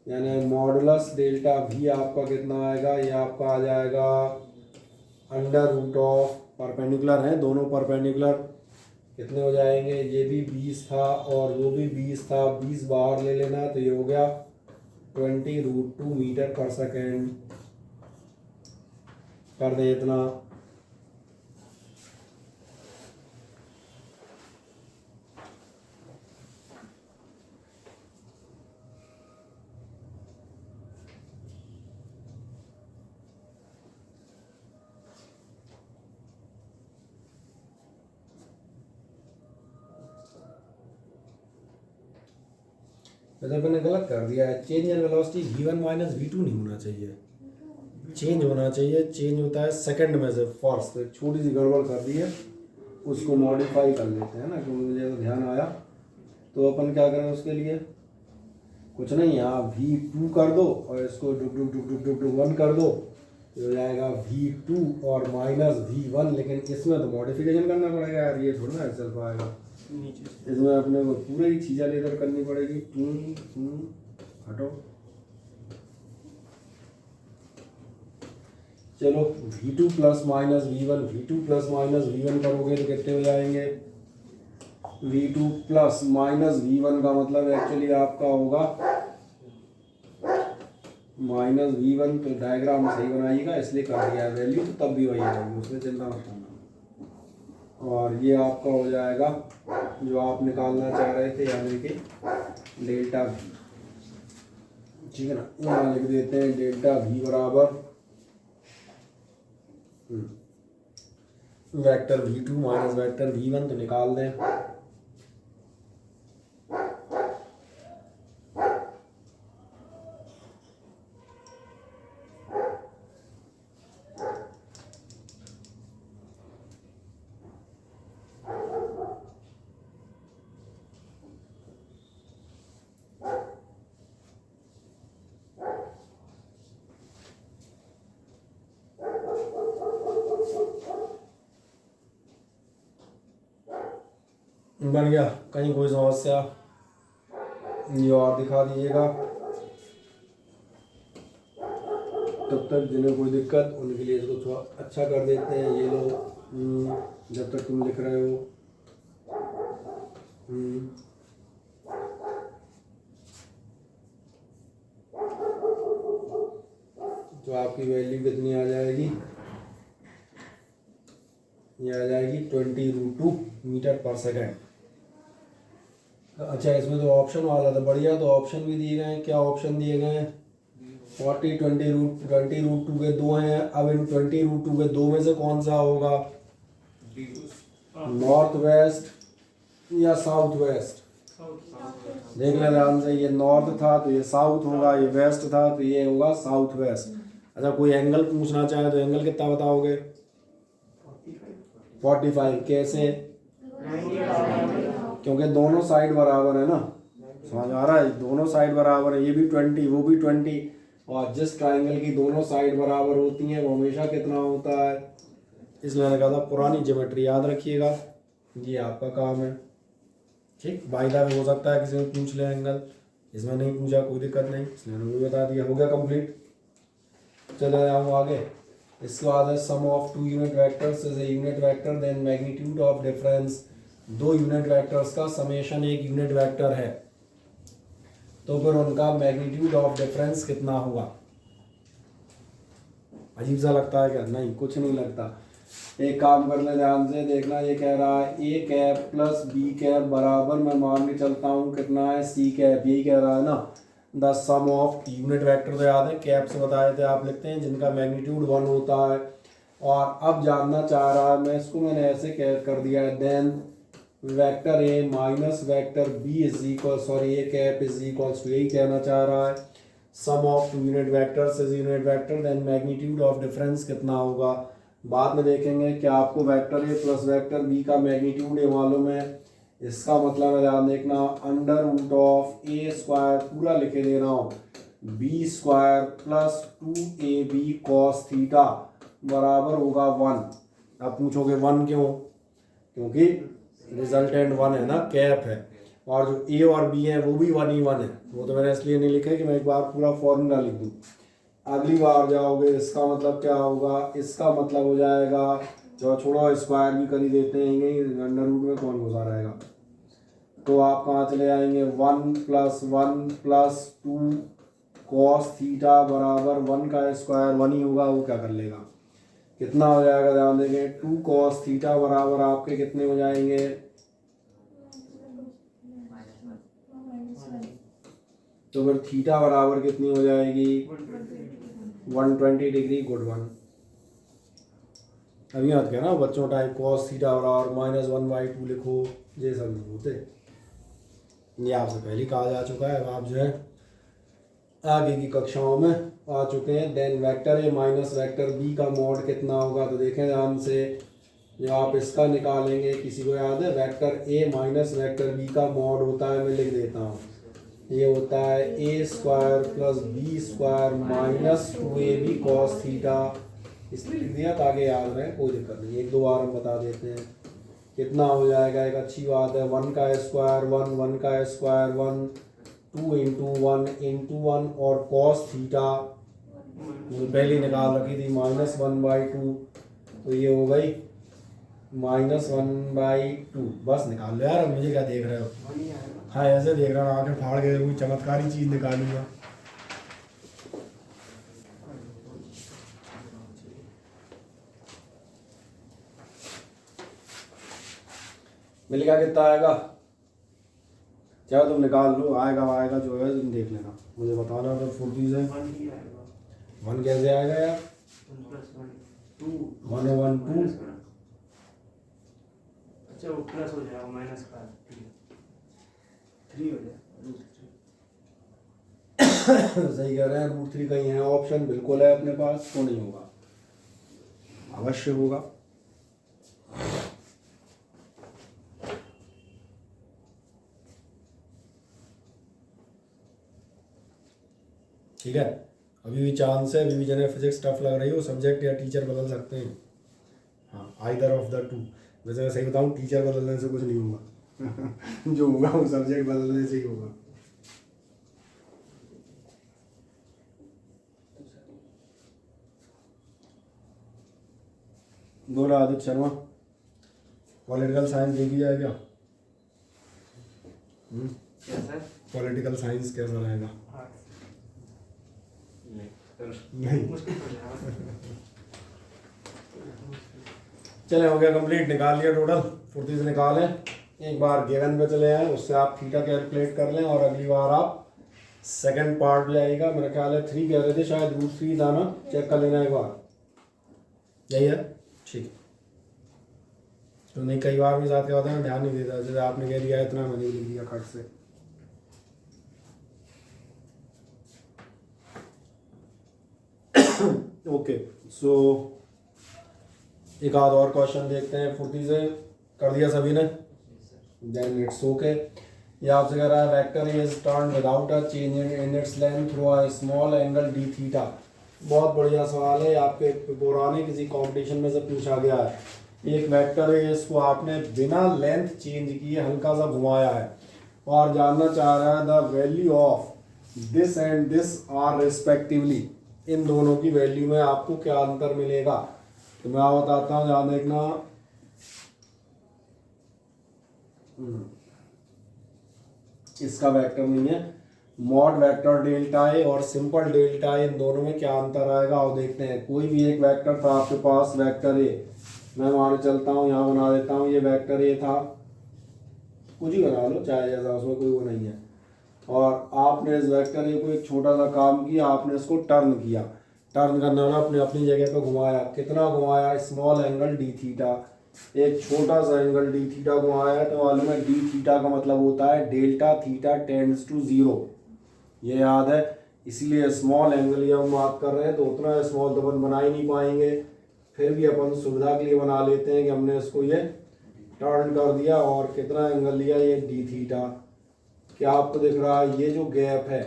यानी मॉडुलस डेल्टा v आपका कितना आएगा, ये आपका आ जाएगा अंडर रूट ऑफ, परपेंडिकुलर हैं दोनों परपेंडिकुलर, कितने हो जाएंगे, ये भी 20 था और वो भी 20 था, 20 बाहर ले लेना तो ये हो गया 20√2 मीटर पर सेकेंड, कर दें इतना। वैसे मैंने गलत कर दिया है, change in velocity v1 minus v2 नहीं होना चाहिए, चेंज होना चाहिए, चेंज होता है सेकंड में से फर्स्ट। तो छोटी सी गड़बड़ कर दी है, उसको मॉडिफाई कर लेते हैं ना, क्योंकि मुझे तो ध्यान आया। तो अपन क्या करें उसके लिए, कुछ नहीं, यहाँ v2 कर दो और इसको डुक डुक डुक डुक डुक डुक 1 कर दो, तो हो जाएगा v2 और माइनस v1। लेकिन इसमें तो मॉडिफिकेशन करना पड़ेगा यार, ये थोड़ा ना चल पाएगा, इसमें अपने को पूरी ही चीज़ें लेकर करनी पड़ेगी। हटो, चलो v2 plus minus v1, v2 plus minus v1 करोगे तो कितने हो जाएंगे, v2 प्लस माइनस v1 का मतलब एक्चुअली आपका होगा माइनस v1। तो डायग्राम सही बनाइएगा, इसलिए कर दिया है वैल्यू, तो तब भी वही आएगी, उसमें चिंता मत करना। और ये आपका हो जाएगा जो आप निकालना चाह रहे थे, यानी कि डेल्टा v, ठीक है ना। यहाँ लिख देते हैं डेल्टा v बराबर vector v2 minus vector v1, तो निकाल दें। बन गया, कहीं कोई समस्या ये और दिखा दीजिएगा, तब तक जिन्हें कोई दिक्कत उनके लिए इसको थोड़ा अच्छा कर देते हैं। ये लो, जब तक तुम लिख रहे हो, तो आपकी वैल्यू कितनी आ जाएगी, ये आ जाएगी 20√2 मीटर पर सेकेंड। अच्छा, इसमें तो ऑप्शन वाला था बढ़िया, तो ऑप्शन भी दिए गए हैं, क्या ऑप्शन दिए गए हैं, 40 20√2 के 2 हैं। अब इन 20√2 के 2 में से कौन सा होगा, नॉर्थ वेस्ट या साउथ वेस्ट, देख ले ध्यान से, ये नॉर्थ था तो ये साउथ होगा, ये वेस्ट था तो ये होगा साउथ वेस्ट। अच्छा कोई एंगल पूछना चाहे तो एंगल कितना बताओगे? 45। कैसे? क्योंकि दोनों साइड बराबर है ना, समझ आ रहा है? दोनों साइड बराबर है, ये भी 20 वो भी 20, और जिस ट्राइंगल की दोनों साइड बराबर होती हैं वो हमेशा कितना होता है? इसलिए मैंने कहा था पुरानी ज्योमेट्री याद रखिएगा, ये आपका काम है। ठीक, बाई द वे हो सकता है किसी ने पूछ ले एंगल, इसमें नहीं पूछा कोई दिक्कत नहीं, इसलिए मैंने भी बता दिया। हो गया कंप्लीट। चले जाऊँ आगे। इसके बाद है sum of two unit vectors is a unit vector then magnitude of difference. दो यूनिट वेक्टर्स का समेशन एक यूनिट वेक्टर है तो फिर उनका मैग्नीट्यूड ऑफ डिफरेंस कितना होगा? अजीब सा लगता है क्या? नहीं, कुछ नहीं लगता। एक काम कर ले ध्यान से, देखना ये कह रहा है A cap plus B cap बराबर, मैं मान के चलता हूँ कितना है? C cap. यही कह रहा है ना। The sum of unit vector तो याद है, कैप से बताए थे आप, लिखते हैं जिनका मैग्नीट्यूड 1 होता है। और अब जानना चाह रहा है मैं, इसको मैंने ऐसे कर दिया है, then vector A minus vector B is equal, sorry A cap is equals to, यही कहना चाह रहा है sum of two unit vectors is unit vector then magnitude of difference कितना होगा। बाद में देखेंगे क्या आपको vector A plus vector B का मैग्नीट्यूड ये मालूम है। इसका मतलब है, ध्यान देखना, under root of A square पूरा लिखे दे रहा हूँ, B square plus 2ab cos theta बराबर होगा 1। अब पूछोगे 1 क्यों? क्योंकि रिजल्टेंट 1 है ना, कैप है, और जो ए और बी है वो भी 1 ही 1 है। वो तो मैंने इसलिए नहीं लिखा कि मैं एक बार पूरा फॉर्मूला लिख दूँ। अगली बार जाओगे इसका मतलब क्या होगा? इसका मतलब हो जाएगा, जो छोड़ो स्क्वायर भी कर ही देते हैं, अंडर रूट में कौन घुसा रहेगा, तो आप कहाँ चले आएंगे? 1 प्लस 1 प्लस 2 कॉस थीटा बराबर 1 का स्क्वायर 1 ही होगा, वो क्या कर लेगा? कितना हो जाएगा? ध्यान देंगे, 2 कॉस थीटा बराबर आपके कितने हो जाएंगे? तो फिर थीटा बराबर कितनी हो जाएगी? 120 डिग्री। Good one. अभी याद क्या ना बच्चों टाइप कॉस थीटा बराबर -1/2 लिखो, ये सब नहीं होते, ये आपसे पहले कहा जा चुका है। अब आप जो है आगे की कक्षाओं में आ चुके हैं। Then vector A minus vector B का मॉड कितना होगा? तो देखें ध्यान से, जो आप इसका निकालेंगे, किसी को याद है? Vector A minus vector B का मॉड होता है, मैं लिख देता हूँ, ये होता है A square plus B square minus 2ab cos theta. इसलिए लिख दिया ताकि याद रहे, कोई दिक्कत नहीं, एक दो बार हम बता देते हैं। कितना हो जाएगा? एक अच्छी बात है, 1 का स्क्वायर 1, 1 का स्क्वायर 1, 2 इंटू 1 इंटू 1, और कॉस थीटा जो पहले निकाल रखी थी -1/2, तो ये हो गई -1/2। बस निकाल लो यार, मुझे क्या देख रहे हो? हाँ ऐसे देख रहा हूँ, आगे फाड़ के कोई चमत्कारी चीज़ निकालूंगा। मिल गया? कितना आएगा? चलो तुम निकाल लो, आएगा जो है तुम देख लेना, मुझे बताना अगर फुर्ती से। 1 कैसे आएगा यार? 1 2। अच्छा वो प्लस हो जाएगा, माइनस का 3 हो जाएगा। सही कह रहे हैं, √3 कहीं है ऑप्शन, बिल्कुल है अपने पास, तो नहीं होगा, अवश्य होगा। ठीक है, अभी भी चांस है, अभी भी जिन्हें फिजिक्स टफ लग रही हो सब्जेक्ट या टीचर बदल सकते हैं। हाँ, आइदर ऑफ द टू। वैसे मैं सही बताऊँ, टीचर बदलने से कुछ नहीं होगा जो होगा वो सब्जेक्ट बदलने से ही होगा। बोला आदित्य शर्मा, पॉलिटिकल साइंस देखी जाए क्या? पॉलिटिकल साइंस कैसा रहेगा? नहीं चले, हो गया कंप्लीट, निकाल लिया टोटल, फुर्ती से निकालें। एक बार गिवन पे चले आए, उससे आप थीटा कैलकुलेट कर लें, और अगली बार आप सेकंड पार्ट ले आएगा। मेरा ख्याल है 3 कह रहे थे, शायद √3 था ना, चेक कर लेना एक बार, यही है। ठीक, तो नहीं, कई बार मेरे साथ क्या होता है, मैं ध्यान नहीं देता, जैसे आपने कह दिया इतना मैंने लिख दिया खट से। ओके, सो एक आध और क्वेश्चन देखते हैं फुर्ती से। कर दिया सभी ने? Then it's okay. ये आपसे कह रहा है vector is turn without a change in its length through a small angle d theta. बहुत बढ़िया सवाल है, आपके पुराने किसी कंपटीशन में से पूछा गया है। एक वेक्टर है, इसको आपने बिना लेंथ चेंज किए हल्का सा घुमाया है और जानना चाह रहा है the value of this and this are respectively. इन दोनों की वैल्यू में आपको क्या अंतर मिलेगा? तो मैं बताता हूँ, ध्यान देखना। इसका वेक्टर नहीं है, मॉड वेक्टर डेल्टा ए और सिंपल डेल्टा ए, इन दोनों में क्या अंतर आएगा और देखते हैं। कोई भी एक वेक्टर था आपके पास, वेक्टर ए, मैं वहां चलता हूँ, यहाँ बना देता हूँ, ये वेक्टर ए था, कुछ ही बना लो चाहे जैसा, उसमें कोई वो नहीं है। और आपने इस वेक्टर ए को एक छोटा सा काम किया, आपने इसको टर्न किया। टर्न करने वाला अपने अपनी जगह पे घुमाया। कितना घुमाया? स्मॉल एंगल डी थीटा, एक छोटा सा एंगल डी थीटा घुमाया है। तो मालूम है डी थीटा का मतलब होता है डेल्टा थीटा टेंड्स टू 0, ये याद है। इसलिए स्मॉल एंगल ये हम बात कर रहे हैं, तो उतना स्मॉल तो अपन बना ही नहीं पाएंगे, फिर भी अपन सुविधा के लिए बना लेते हैं कि हमने इसको ये टर्न कर दिया। और कितना एंगल लिया? ये डी थीटा। क्या आपको दिख रहा है? ये जो गैप है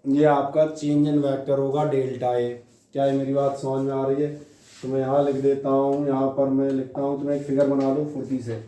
ये आपका चेंज इन वेक्टर होगा डेल्टा ए। क्या ये मेरी बात समझ में आ रही है? तो मैं यहाँ लिख देता हूँ, यहाँ पर मैं लिखता हूँ, तो मैं एक फिगर बना दूँ फुर्ती से।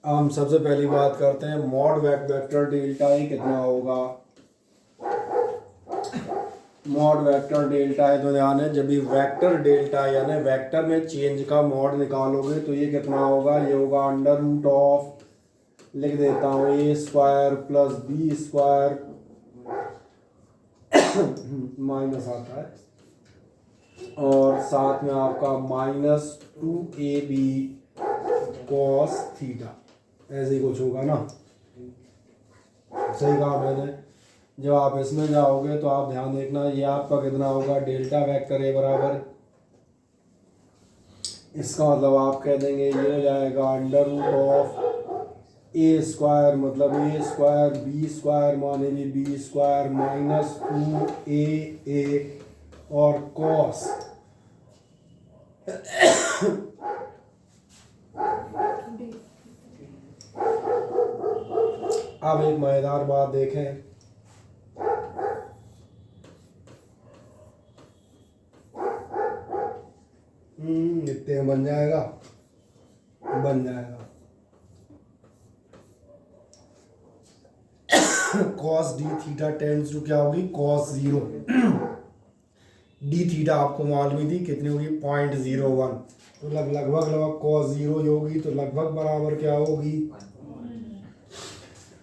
हम सबसे पहली बात करते हैं मॉड वेक्टर डेल्टा ए कितना होगा। मॉड वेक्टर डेल्टा ए, तो ध्यान है, जब भी वेक्टर डेल्टा यानी वेक्टर में चेंज का मॉड निकालोगे तो ये कितना होगा? ये होगा अंडर रूट ऑफ, लिख देता हूँ, A square plus B square minus आता है, और साथ में आपका -2ab cos थीटा, ऐसे ही कुछ होगा ना। सही कहा मैंने। जब आप इसमें जाओगे तो आप ध्यान देखना, ये आपका कितना होगा? डेल्टा वेक्टर ए बराबर, इसका मतलब आप कह देंगे ये हो जाएगा under root of A square, मतलब ए स्क्वायर बी स्क्वायर माने भी बी स्क्वायर -2a और कॉस। अब एक मजेदार बात देखें, इतने में बन जाएगा, बन जाएगा cos d theta tends to क्या होगी? cos 0। डी थीटा आपको मालूम ही थी कितनी होगी? 0.01, तो लगभग cos 0 होगी, तो लगभग बराबर क्या होगी?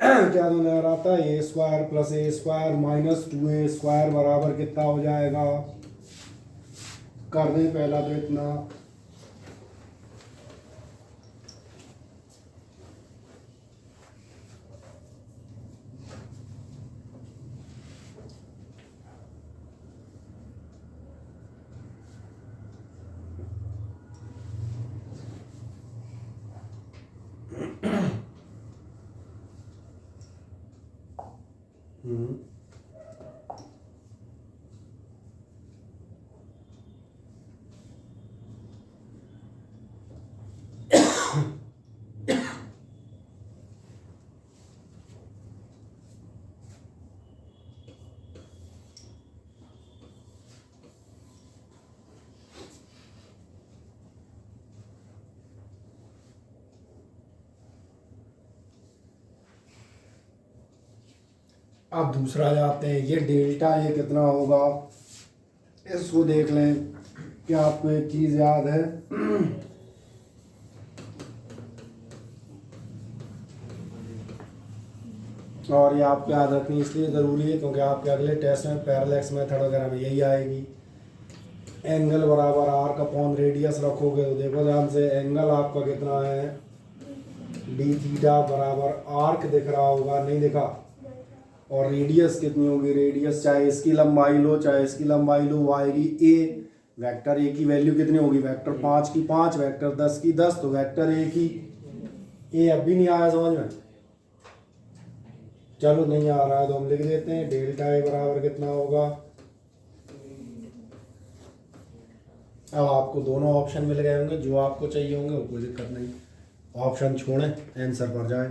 क्या तो नजर आता है? A square plus A square -2a square बराबर कितना हो जाएगा? कर दें पहला तो इतना, अब दूसरा जाते हैं, ये डेल्टा ये कितना होगा इसको देख लें। क्या आपको एक चीज़ याद है? और ये आपको याद रखनी इसलिए ज़रूरी है क्योंकि आपके अगले टेस्ट में पैरेलैक्स मेथड वगैरह में यही आएगी। एंगल बराबर आर्क अपॉन रेडियस रखोगे तो देखो ध्यान से, एंगल आपका कितना है डी थीटा बराबर आर्क दिख रहा होगा, नहीं दिखा, और रेडियस कितनी होगी, रेडियस चाहे इसकी लंबाई लो चाहे इसकी लंबाई लो वो आएगी ए। वेक्टर ए की वैल्यू कितनी होगी, वेक्टर 5 की 5, वेक्टर 10 की 10, तो वेक्टर ए की ए अब भी नहीं आया समझ में? चलो नहीं आ रहा है तो हम लिख देते हैं डेल्टा ए बराबर कितना होगा। अब आपको दोनों ऑप्शन मिल गए होंगे, जो आपको चाहिए होंगे वो कोई दिक्कत नहीं, ऑप्शन छोड़ें आंसर पर जाए।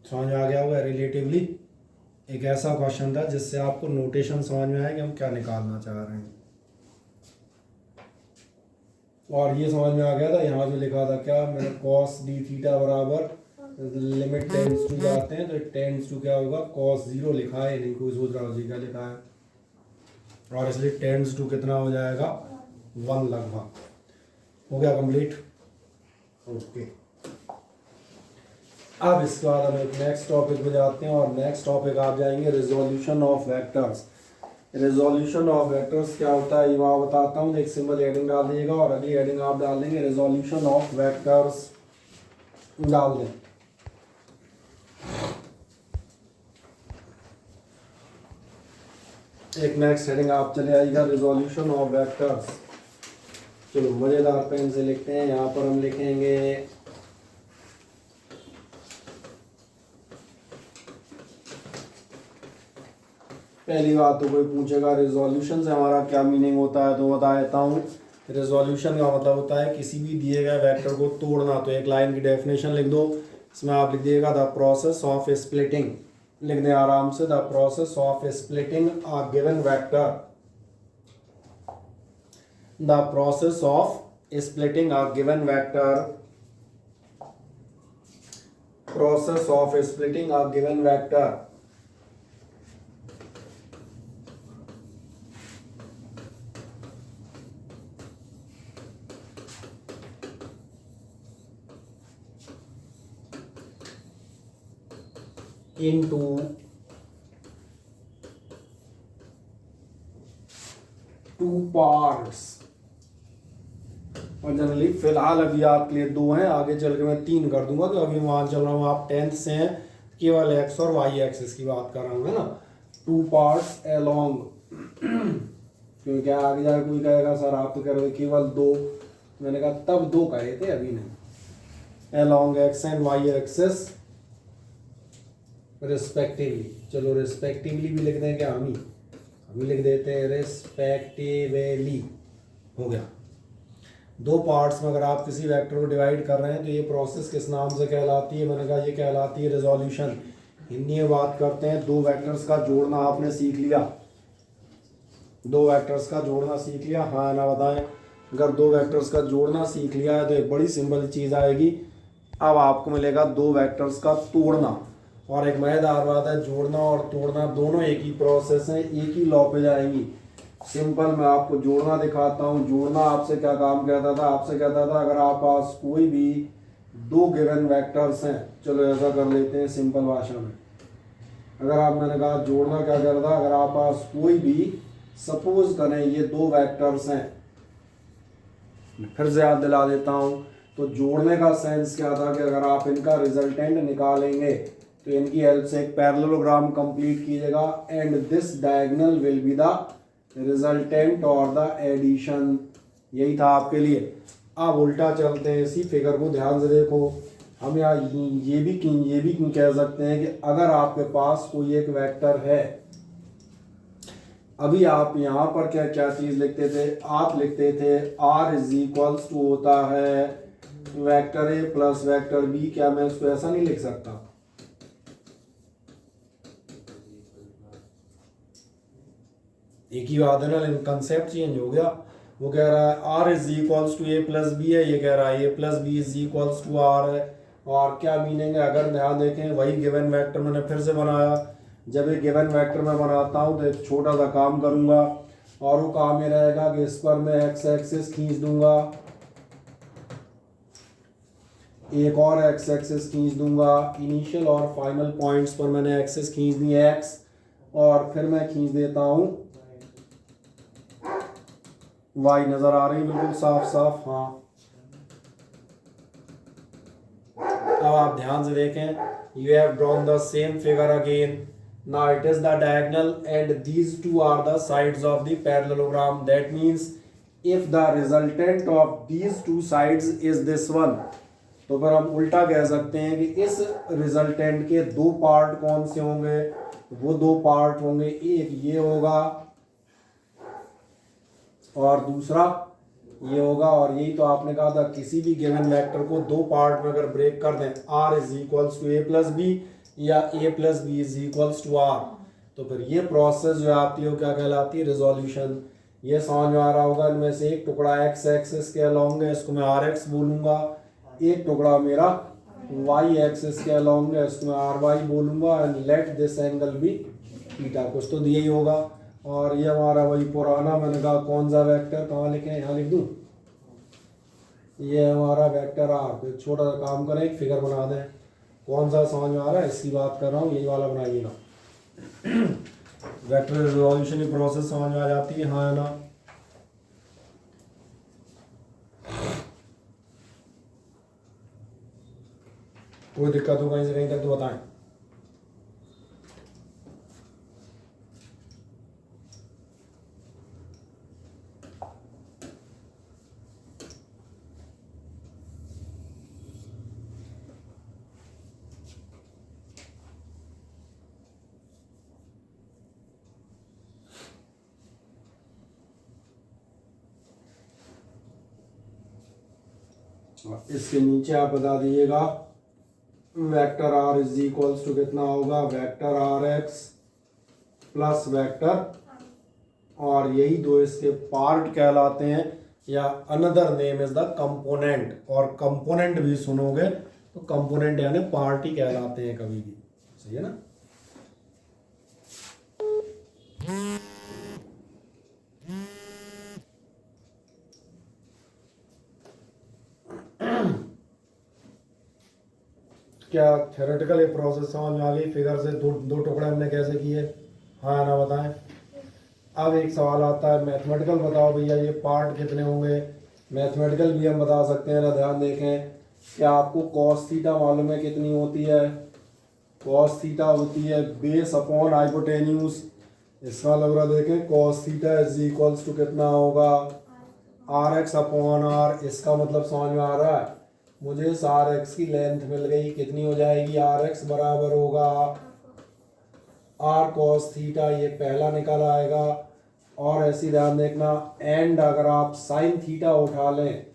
समझ में आ गया होगा। रिलेटिवली एक ऐसा क्वेश्चन था जिससे आपको नोटेशन समझ में आया कि हम क्या निकालना चाह रहे हैं, और ये समझ में आ गया था। यहाँ जो लिखा था क्या, मैंने कॉस डी थीटा बराबर लिमिट टेंड्स टू जाते हैं तो टेंड्स टू क्या होगा, कॉस 0 लिखा है, नहीं कोई सोच रहा हो जी क्या लिखा है, और इसलिए टेंड्स टू कितना हो जाएगा 1 लगभग। हो गया कंप्लीट, ओके। अब इसके बाद हम एक नेक्स्ट टॉपिक पे जाते हैं, और नेक्स्ट टॉपिक आप जाएंगे resolution of vectors. Resolution of vectors क्या होता है ये वहाँ बताता हूँ। एक सिंपल हेडिंग डाल दीजिएगा और अगली हेडिंग आप डाल देंगे रिजोल्यूशन ऑफ वेक्टर्स डाल दें। एक नेक्स्ट हेडिंग आप चले आइएगा रिजोल्यूशन ऑफ वेक्टर्स। चलो मजेदार पेन से लिखते हैं, यहाँ पर हम लिखेंगे पहली बात तो कोई पूछेगा रिजोल्यूशन से हमारा क्या मीनिंग होता है, तो बता देता हूँ। रिजोल्यूशन का मतलब होता है किसी भी दिए गए वेक्टर को तोड़ना। तो एक लाइन की डेफिनेशन लिख दो, इसमें आप लिख दिएगा द प्रोसेस ऑफ स्प्लिटिंग, लिख दें आराम से, the process of splitting a given vector, the process of splitting a given vector, process of splitting a given vector into two parts। और जनरली फिलहाल अभी आपके लिए 2 हैं, आगे चल के मैं 3 कर दूंगा, तो अभी मान चल रहा हूँ आप 10th से हैं, केवल x और y एक्सिस की बात कर रहा हूँ, है ना। 2 parts along क्योंकि क्या आगे जाकर कोई कहेगा सर आप तो कह रहे हो केवल 2, मैंने कहा तब 2 कहे थे अभी नहीं। along x and y axis respectively, चलो रिस्पेक्टिवली भी लिख दें क्या, हम ही अभी लिख देते हैं रिस्पेक्टिवली, हो गया। 2 पार्ट्स में अगर आप किसी वेक्टर को डिवाइड कर रहे हैं तो ये प्रोसेस किस नाम से कहलाती है, मैंने कहा ये कहलाती है रिजोल्यूशन। हिंदी में बात करते हैं, 2 वेक्टर्स का जोड़ना आपने सीख लिया, 2 वेक्टर्स का जोड़ना सीख लिया, हाँ ना बताएं। अगर 2 वेक्टर्स का जोड़ना सीख लिया है तो एक बड़ी सिंपल चीज़ आएगी, अब आपको मिलेगा 2 वेक्टर्स का तोड़ना। और एक मजेदार बात है, जोड़ना और तोड़ना दोनों एक ही प्रोसेस है, एक ही लॉ पे जाएंगी। सिंपल मैं आपको जोड़ना दिखाता हूँ। जोड़ना आपसे क्या काम कहता था, आपसे कहता था अगर आप पास कोई भी 2 गिवन वेक्टर्स हैं, चलो ऐसा कर लेते हैं सिंपल भाषा में, अगर आप, मैंने कहा जोड़ना क्या करता था, अगर आप पास कोई भी सपोज करें ये 2 वेक्टर्स हैं, फिर से याद दिला देता हूँ, तो जोड़ने का सेंस क्या था कि अगर आप इनका रिजल्टेंट निकालेंगे तो इनकी हेल्प से एक पैरेललोग्राम कंप्लीट कीजिएगा, and this diagonal will be the resultant और द एडिशन। यही था आपके लिए। अब उल्टा चलते हैं, इसी फिगर को ध्यान से देखो। हम यहाँ ये भी कह सकते हैं कि अगर आपके पास कोई एक वेक्टर है, अभी आप यहाँ पर क्या क्या चीज़ लिखते थे, आप लिखते थे r इज इक्वल्स टू होता है vector A plus vector B. क्या मैं इसको ऐसा नहीं लिख सकता, एक ही बात है ना, लेकिन कंसेप्ट चेंज हो गया। वो कह रहा है R is equals to A plus B है, ये कह रहा है A plus B is equals to R है। और क्या मीनिंग है, अगर ध्यान देखें वही गिवन वेक्टर मैंने फिर से बनाया। जब ये गिवन वेक्टर मैं बनाता हूँ तो एक छोटा सा काम करूँगा, और वो काम ये रहेगा कि इस पर मैं एक्स एक्सिस खींच दूंगा, एक और एक्स एक्सिस खींच दूंगा। इनिशियल और फाइनल पॉइंट्स पर मैंने एक्सिस खींच दी एक्स, और फिर मैं खींच देता हूँ वाई। नजर आ रही बिल्कुल साफ साफ, हाँ। अब आप ध्यान से देखें, you have drawn the same figure again. Now it is the diagonal and these two are the sides of the parallelogram. That means if the resultant of these two sides is this one, तो फिर हम उल्टा कह सकते हैं कि इस resultant के दो पार्ट कौन से होंगे, वो दो पार्ट होंगे, एक ये होगा और दूसरा ये होगा। और यही तो आपने कहा था, किसी भी गिवन वेक्टर को दो पार्ट में अगर ब्रेक कर दें, R is equals to A plus B या A plus B is equals to R, तो फिर ये प्रोसेस जो आती है वो क्या कहलाती है, रिजोल्यूशन। ये समझ में आ रहा होगा, इनमें से एक टुकड़ा एक्स एक्सिस के अलॉन्ग है, इसको मैं आर एक्स बोलूँगा। एक टुकड़ा मेरा वाई एक्सिस के अलॉन्ग है, इसको मैं आर वाई बोलूँगा। And let this angle be theta, कुछ तो दिया ही होगा। और ये हमारा वही पुराना, मैंने कहा कौन सा वेक्टर कहाँ लिखे, यहाँ लिख दूँ, ये हमारा वेक्टर आर। तो एक छोटा सा काम करें, एक फिगर बना दें। कौन सा समझ में आ रहा है, इसकी बात कर रहा हूँ, यही वाला बनाइएगा। वेक्टर रिजोल्यूशन की प्रोसेस समझ में आ जाती है, हाँ है ना। कोई दिक्कत हो कहीं से कहीं तक तो बताएं। इसके नीचे आप बता दीजिएगा vector R is equals to कितना होगा, vector R X plus vector, और यही दो इसके पार्ट कहलाते हैं, या another name is the component. और कंपोनेंट भी सुनोगे तो कंपोनेंट यानी पार्ट ही कहलाते हैं कभी भी, सही है ना। क्या थ्योरेटिकल ये प्रोसेस समझ में आ गई, फिगर से दो टुकड़े हमने कैसे किए, हाँ ना बताएं। अब एक सवाल आता है मैथमेटिकल, बताओ भैया ये पार्ट कितने होंगे। मैथमेटिकल भी हम बता सकते हैं ना, ध्यान देखें। क्या आपको कॉस थीटा मालूम है कितनी होती है, कॉस थीटा होती है बेस अपॉन हाइपोटेन्यूज। इसका लग रहा देखें, cos theta is equals to कितना होगा, आर एक्स अपॉन आर। इसका मतलब समझ में आ रहा है, मुझे इस आर एक्स की लेंथ मिल गई, कितनी हो जाएगी, आर एक्स बराबर होगा आर कॉस थीटा, ये पहला निकल आएगा। और ऐसी ध्यान देखना, एंड अगर आप साइन थीटा उठा लें,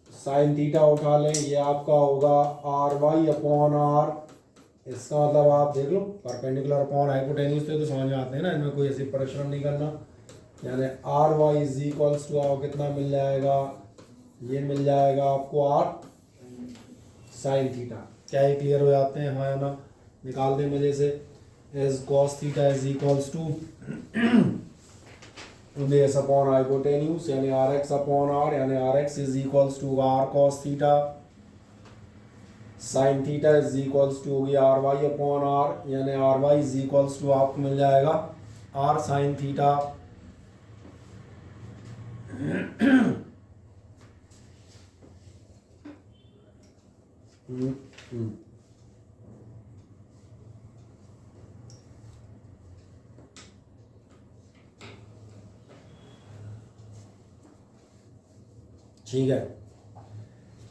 साइन थीटा उठा लें, ये आपका होगा आर वाई अपॉन आर। इसका मतलब आप देख लो, परपेंडिकुलर अपॉन हाइपोटेन्यूज तो समझ में आते हैं ना, इनमें कोई ऐसी परिश्रम नहीं करना। यानी R Y is equals to आपको कितना मिल जाएगा, ये मिल जाएगा आपको आर साइन थीटा। क्या ये क्लियर हो जाते हैं, हाँ ना। निकाल दें मजे से, as cos theta is equals to base upon hypotenuse, यानी आर एक्स अपॉन आर, यानी R X is equals to R cos theta. Sine theta is equals to होगी आर वाई अपॉन आर, यानी R Y is equals to आपको मिल जाएगा are sine theta. ठीक है,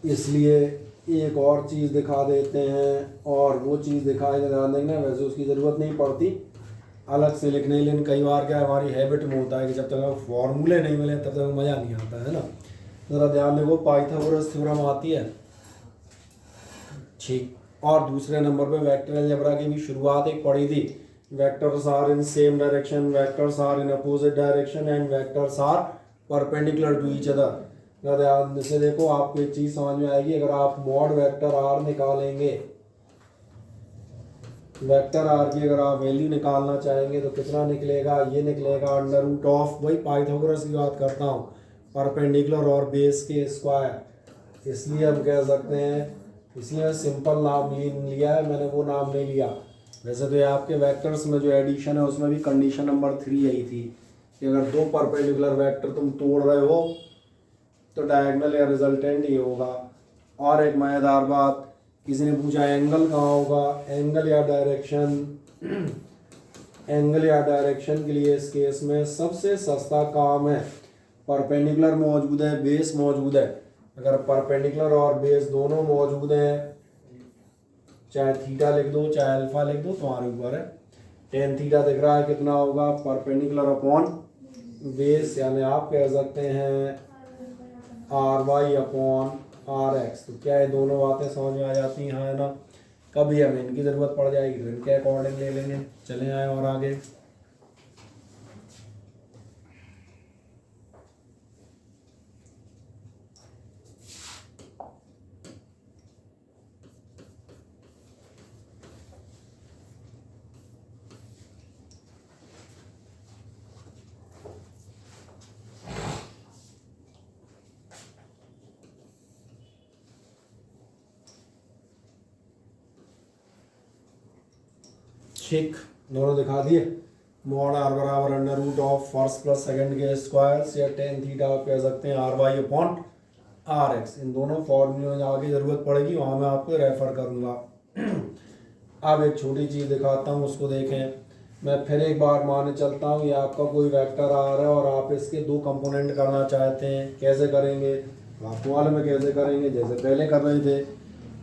इसलिए एक और चीज़ दिखा देते हैं, और वो चीज़ दिखाए तो ध्यान देंगे, वैसे उसकी ज़रूरत नहीं पड़ती अलग से लिखने, लेकिन कई बार क्या हमारी हैबिट में होता है कि जब तक फॉर्मूले नहीं मिले तब तक मज़ा नहीं आता है ना। ज़रा ध्यान देखो, पाइथागोरस थ्योरम आती है, ठीक। और दूसरे नंबर पे वेक्टर अलजेब्रा की भी शुरुआत एक पढ़ी थी, vectors are in same direction, vectors are in opposite direction and vectors are perpendicular to each other. ध्यान से देखो, आपको एक चीज समझ में आएगी। अगर आप मॉड वेक्टर आर निकालेंगे, वेक्टर आर की अगर आप वैल्यू निकालना चाहेंगे तो कितना निकलेगा, ये निकलेगा अंडर रूट ऑफ, वही पाइथागोरस की बात करता हूँ, परपेंडिकुलर और बेस के स्क्वायर। इसलिए हम कह सकते हैं, इसलिए सिंपल नाम लिया है मैंने, वो नाम नहीं लिया। वैसे तो ये आपके वेक्टर्स में जो एडिशन है उसमें भी कंडीशन नंबर 3 यही थी कि अगर दो परपेंडिकुलर वेक्टर तुम तोड़ रहे हो तो डायगोनल या रिजल्टेंट ही होगा। और एक मजेदार बात, किसी ने पूछा एंगल कहाँ होगा, एंगल या डायरेक्शन, एंगल या डायरेक्शन के लिए इस केस में सबसे सस्ता काम है, परपेंडिकुलर मौजूद है, बेस मौजूद है। अगर परपेंडिकुलर और बेस दोनों मौजूद हैं, चाहे थीटा लिख दो चाहे अल्फा लिख दो, तुम्हारे ऊपर है। टेन थीटा दिख रहा है, कितना होगा, परपेंडिकुलर अपॉन बेस, यानी आप कह सकते हैं R Y upon R X. तो क्या ये दोनों बातें समझ में आ जाती हैं, हाँ है ना। कभी हमें इनकी ज़रूरत पड़ जाएगी तो इनके अकॉर्डिंग ले लेंगे। चले आए और आगे। ठीक, दोनों दिखा दिए। मॉड आर बराबर under root of first plus second के स्क्वायर या टेन थीटा आप कह सकते हैं R Y upon R X. इन दोनों फॉर्मूले में आगे ज़रूरत पड़ेगी, वहाँ मैं आपको रेफर करूँगा। अब एक छोटी चीज़ दिखाता हूँ, उसको देखें। मैं फिर एक बार माने चलता हूँ, ये आपका कोई वेक्टर आ रहा है और आप इसके दो कंपोनेंट करना चाहते हैं। कैसे करेंगे, आपको मालूम है कैसे करेंगे। जैसे पहले कर रहे थे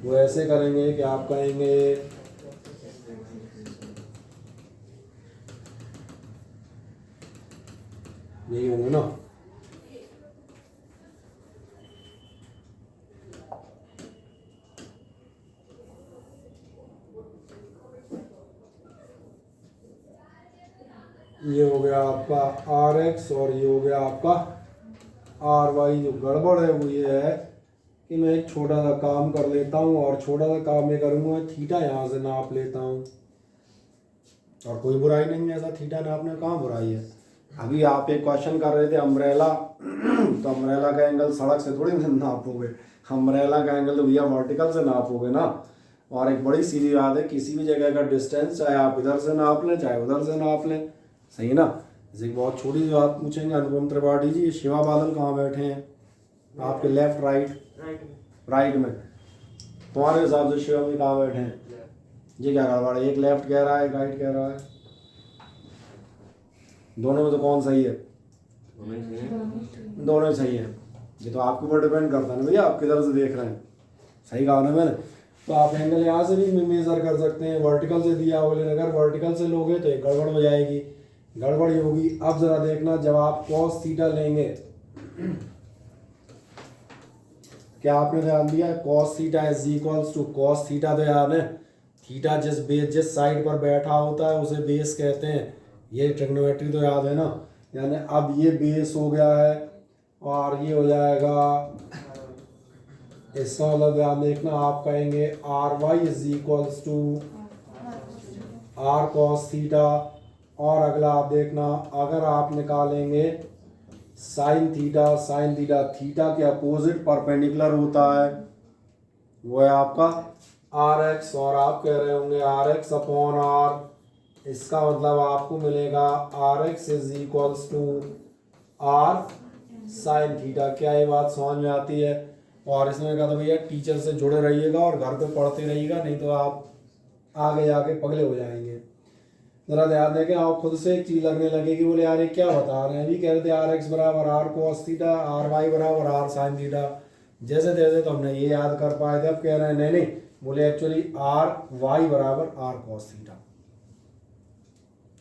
वो ऐसे करेंगे कि आप कहेंगे यही होंगे ना, ये हो गया आपका आर एक्स और ये हो गया आपका आर वाई। जो गड़बड़ है वो ये है कि मैं एक छोटा सा काम कर लेता हूँ, और छोटा सा काम ये करूँगा, थीटा यहाँ से नाप लेता हूँ। और कोई बुराई नहीं है, ऐसा थीटा नापने कहाँ बुराई है। अभी आप एक क्वेश्चन कर रहे थे अम्ब्रेला, तो अम्ब्रेला का एंगल सड़क से थोड़ी नापोगे, अम्ब्रेला का एंगल तो भैया वर्टिकल से नापोगे ना। और एक बड़ी सीधी बात है, किसी भी जगह का डिस्टेंस चाहे आप इधर से नाप लें चाहे उधर से नाप लें, सही ना। जैसे एक बहुत छोटी सी बात पूछेंगे, अनुपम त्रिपाठी जी ये शिवा बादल कहाँ बैठे हैं, आपके लेफ्ट राइट में, तुम्हारे हिसाब से शिवा में कहाँ बैठे हैं? ये क्या गड़बड़ है, एक लेफ्ट कह रहा है एक राइट कह रहा है, दोनों में तो कौन सही है? दोनों ही सही है। ये तो आपके ऊपर डिपेंड करता है ना भैया, आप किधर से देख रहे हैं। सही कहा ना मैंने। तो आप एंगल यहाँ से भी मेजर कर सकते हैं, वर्टिकल से दिया हो, लेकिन अगर वर्टिकल से लोगे तो एक गड़बड़ हो जाएगी, गड़बड़ होगी। अब जरा देखना, जब आप cos थीटा लेंगे, क्या आपने ध्यान दिया, cos theta is equals to cos theta, तो याद है थीटा जिस साइड पर बैठा होता है उसे बेस कहते हैं। ये ट्रिग्नोमेट्री तो याद है ना। यानी अब ये बेस हो गया है और ये हो जाएगा, इसका मतलब ध्यान देखना, आप कहेंगे R Y is equals to R cos theta. और अगला आप देखना, अगर आप निकालेंगे sine theta, sine theta theta के अपोजिट परपेंडिकुलर होता है, वो है आपका आर एक्स। और आप कह रहे होंगे आर एक्स अपॉन आर, इसका मतलब आपको मिलेगा R X is equals to R sine theta. क्या ये बात समझ में आती है? और इसमें कहा था भैया टीचर से जुड़े रहिएगा और घर पे पढ़ते रहिएगा, नहीं तो आप आगे जाके पगले हो जाएंगे। जरा ध्यान दें कि आप खुद से एक चीज़ लगने लगेगी, बोले यार ये क्या बता रहे हैं, अभी कह रहे थे आर एक्स बराबर R cos theta, R Y बराबर आर साइन थीटा, जैसे तैसे तो हमने ये याद कर पाए थे। अब कह रहे हैं नहीं, बोले एक्चुअली आर वाई बराबर आर कॉस थीटा।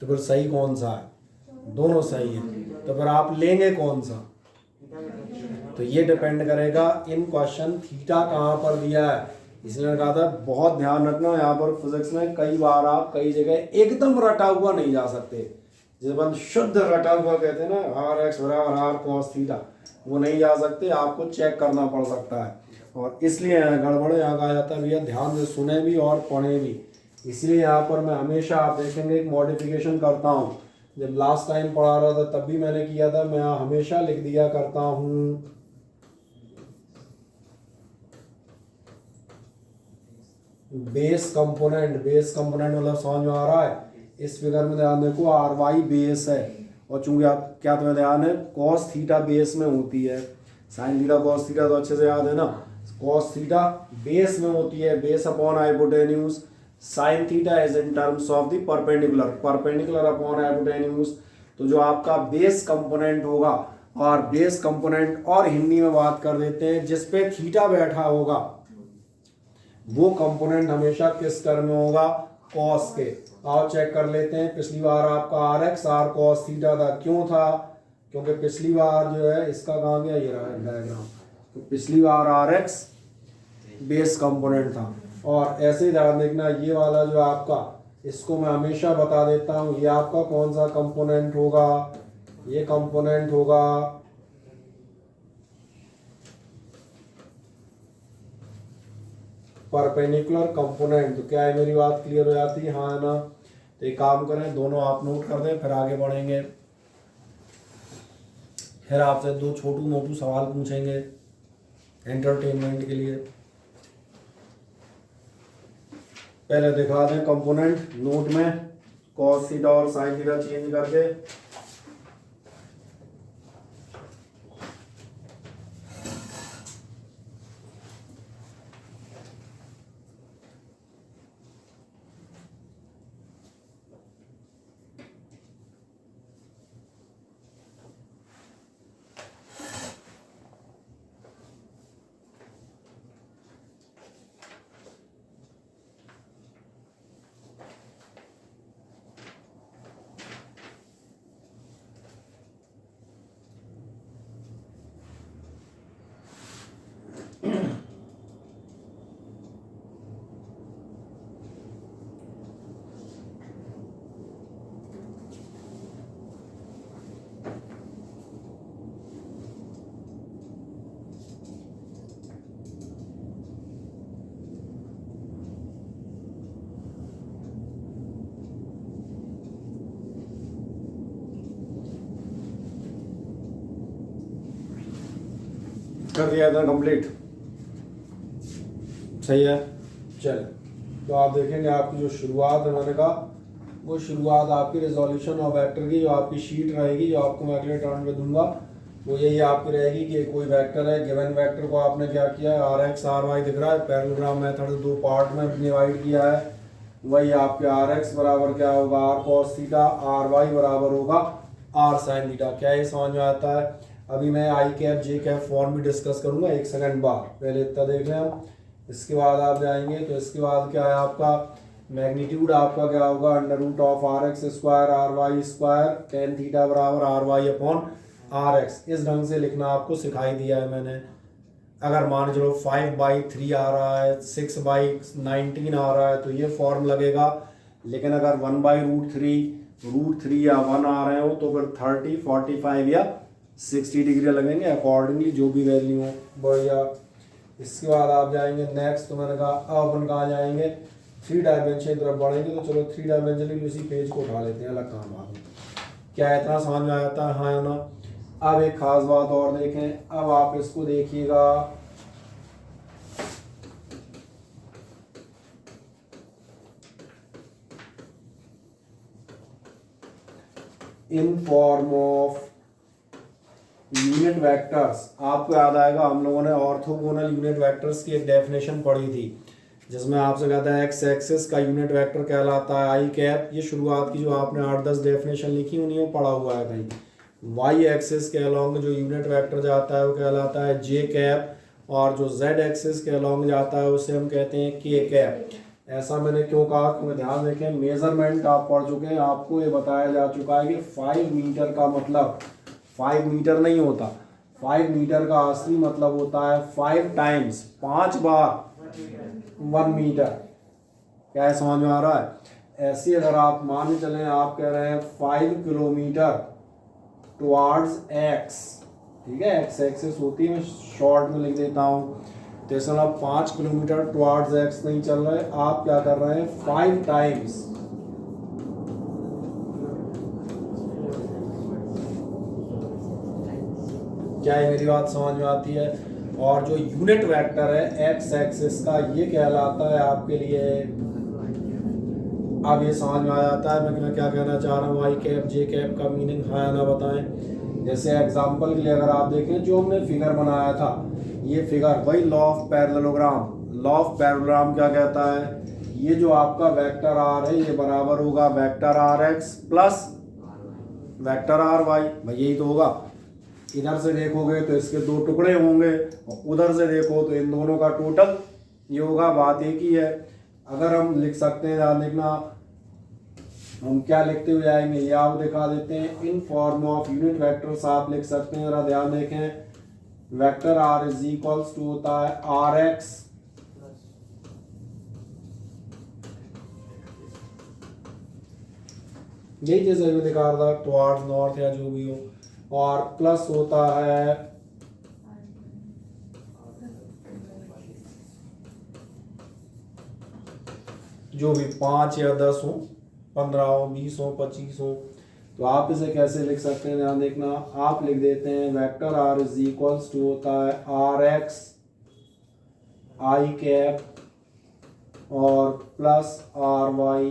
तो फिर सही कौन सा है? दोनों सही है। तो फिर आप लेंगे कौन सा? तो ये डिपेंड करेगा, इन क्वेश्चन थीटा कहाँ पर दिया है, इसलिए कहा था बहुत ध्यान रखना। यहाँ पर फिजिक्स में कई बार आप कई जगह एकदम रटा हुआ नहीं जा सकते, जिस अपन शुद्ध रटल को कहते हैं ना आर एक्स बराबर आर कॉस थीटा, वो नहीं जा सकते, आपको चेक करना पड़ सकता है। और इसलिए गड़बड़ यहाँ कहा जाता है भैया ध्यान से सुने भी और पढ़े भी। इसलिए यहाँ पर मैं हमेशा आप देखेंगे एक मॉडिफिकेशन करता हूँ। जब लास्ट टाइम पढ़ा रहा था तब भी मैंने किया था, मैं हमेशा लिख दिया करता हूँ बेस कंपोनेंट। बेस कंपोनेंट मतलब समझ में आ रहा है? इस फिगर में ध्यान देखो आर वाई बेस है, और चूंकि आप क्या तुम्हें ध्यान है कॉस थीटा बेस में होती है, साइन थीटा कॉस थीटा तो अच्छे से याद है ना, कॉस थीटा बेस में होती है, base upon hypotenuse. Sign theta is in terms of the perpendicular, perpendicular upon hypotenuse. तो जो आपका बेस कंपोनेंट होगा, और बेस कंपोनेंट और हिंदी में बात कर देते हैं जिस पे थीटा बैठा होगा, वो कंपोनेंट हमेशा किस टर्म में होगा? कॉस के। आओ चेक कर लेते हैं। पिछली बार आपका R X R cos theta था, क्यों था? क्योंकि पिछली बार जो है इसका कहाँ गया, ये रहा डायग्राम, तो पिछली बार आर एक्स बेस कंपोनेंट था। और ऐसे ही ध्यान देखना ये वाला जो आपका, इसको मैं हमेशा बता देता हूँ, ये आपका कौन सा कंपोनेंट होगा? ये कंपोनेंट होगा परपेंडिकुलर कंपोनेंट। तो क्या है, मेरी बात क्लियर हो जाती है? हाँ ना? तो एक काम करें, दोनों आप नोट कर दें, फिर आगे बढ़ेंगे। फिर आपसे दो छोटू मोटू सवाल पूछेंगे एंटरटेनमेंट के लिए। पहले दिखा दें कंपोनेंट नोट में, कॉस थीटा और साइन थीटा चेंज करके। कर दिया था कंप्लीट, सही है। चल तो आप देखेंगे आपकी जो शुरुआत है, मैंने कहा वो शुरुआत आपकी रिजोल्यूशन ऑफ वेक्टर की, जो आपकी शीट रहेगी, जो आपको मैं अगले टर्न पे दूंगा, वो यही आपकी रहेगी कि कोई वेक्टर है, गिवन वेक्टर को आपने क्या किया है, आर एक्स आर वाई दिख रहा है, पैरेललोग्राम मेथड दो पार्ट में डिवाइड किया है, वही आपके आर एक्स बराबर क्या होगा, R cos theta, R Y बराबर होगा आर साइन थीटा। क्या ये समझ में आता है? अभी मैं आई कैप जे कैप फॉर्म भी डिस्कस करूंगा एक सेकंड बाद, पहले इतना देख लें हम। इसके बाद आप जाएंगे तो इसके बाद क्या है आपका मैग्नीट्यूड, आपका क्या होगा under root of R X square R Y square tan theta बराबर R Y upon R X. इस ढंग से लिखना आपको सिखाई दिया है मैंने। अगर मान चलो 5/3 आ रहा है, 6/19 आ रहा है तो ये फॉर्म लगेगा, लेकिन अगर 1/√3 या 1 आ रहे हो तो फिर 30, 45 या 60 डिग्री लगेंगे अकॉर्डिंगली, जो भी वैल्यू हो। बढ़िया। इसके बाद आप जाएंगे नेक्स्ट, तो मैंने कहा अब अपन कहाँ जाएंगे, 3 डायमेंशन की तरफ बढ़ेंगे। तो चलो 3 डायमेंशन की उसी पेज को उठा लेते हैं, अलग काम बाद में। क्या इतना समझ में आता है? हाँ या ना? अब एक खास बात और देखें, अब आप इसको देखिएगा, इन फॉर्म ऑफ यूनिट वेक्टर्स। आपको याद आएगा हम लोगों ने ऑर्थोगोनल यूनिट वेक्टर्स की एक डेफिनेशन पढ़ी थी, जिसमें आपसे कहता है एक्स एक्सिस का यूनिट वेक्टर कहलाता है आई कैप। ये शुरुआत की जो आपने 8-10 डेफिनेशन लिखी उन्हीं में पढ़ा हुआ है कहीं। वाई एक्सिस के अलोंग जो यूनिट वेक्टर जाता है वो कहलाता है जे कैप, और जो जेड एक्सिस के अलोंग जाता है उसे हम कहते हैं के कैप। ऐसा मैंने क्यों कहा? क्योंकि ध्यान देखें मेजरमेंट आप पढ़ चुके हैं, आपको ये बताया जा चुका है कि 5 मीटर का मतलब 5 मीटर नहीं होता, 5 मीटर का असली मतलब होता है 5 टाइम्स, 5 बार 1 मीटर। क्या है, समझ में आ रहा है? ऐसे अगर आप मान के चलें, आप कह रहे हैं 5 किलोमीटर टुवार्ड्स एक्स, ठीक है, एक्स एक्सिस होती है, मैं शॉर्ट में लिख देता हूँ। तो इसमें आप 5 किलोमीटर टुवार्ड्स एक्स नहीं चल रहे, आप क्या कर रहे हैं 5 टाइम्स क्या है, मेरी बात समझ में आती है। और जो यूनिट वेक्टर है एक्स एक्सिस का, ये कहलाता है आपके लिए, अब ये समझ में आ जाता है मैं क्या कहना चाह रहा हूँ। आई कैप जे कैप का मीनिंग हाँ या ना बताएं। जैसे एग्जांपल के लिए अगर आप देखें, जो हमने फिगर बनाया था, ये फिगर वही law of parallelogram. Law of parallelogram क्या कहता है, ये जो आपका वेक्टर आर है ये बराबर होगा vector R X plus vector R Y, भाई यही तो होगा। इधर से देखोगे तो इसके दो टुकड़े होंगे और उधर से देखो तो इन दोनों का टोटल ये होगा, बात एक ही है। अगर हम लिख सकते हैं, ध्यान देखना, हम क्या लिखते हुए आएंगे ये आप दिखा देते हैं। In form of unit vectors आप लिख सकते हैं, जरा ध्यान देखें। Vector R is equals to होता है आर एक्स यही जैसे मैं दिखा रहा था, टुवार्ड्स नॉर्थ या जो भी हो, और प्लस होता है जो भी 5 या 10 हो, 15 हो, 20 हो, 25 हो। तो आप इसे कैसे लिख सकते हैं, ध्यान देखना, आप लिख देते हैं vector R is equals to होता है आर एक्स आई कैप और प्लस आर वाई।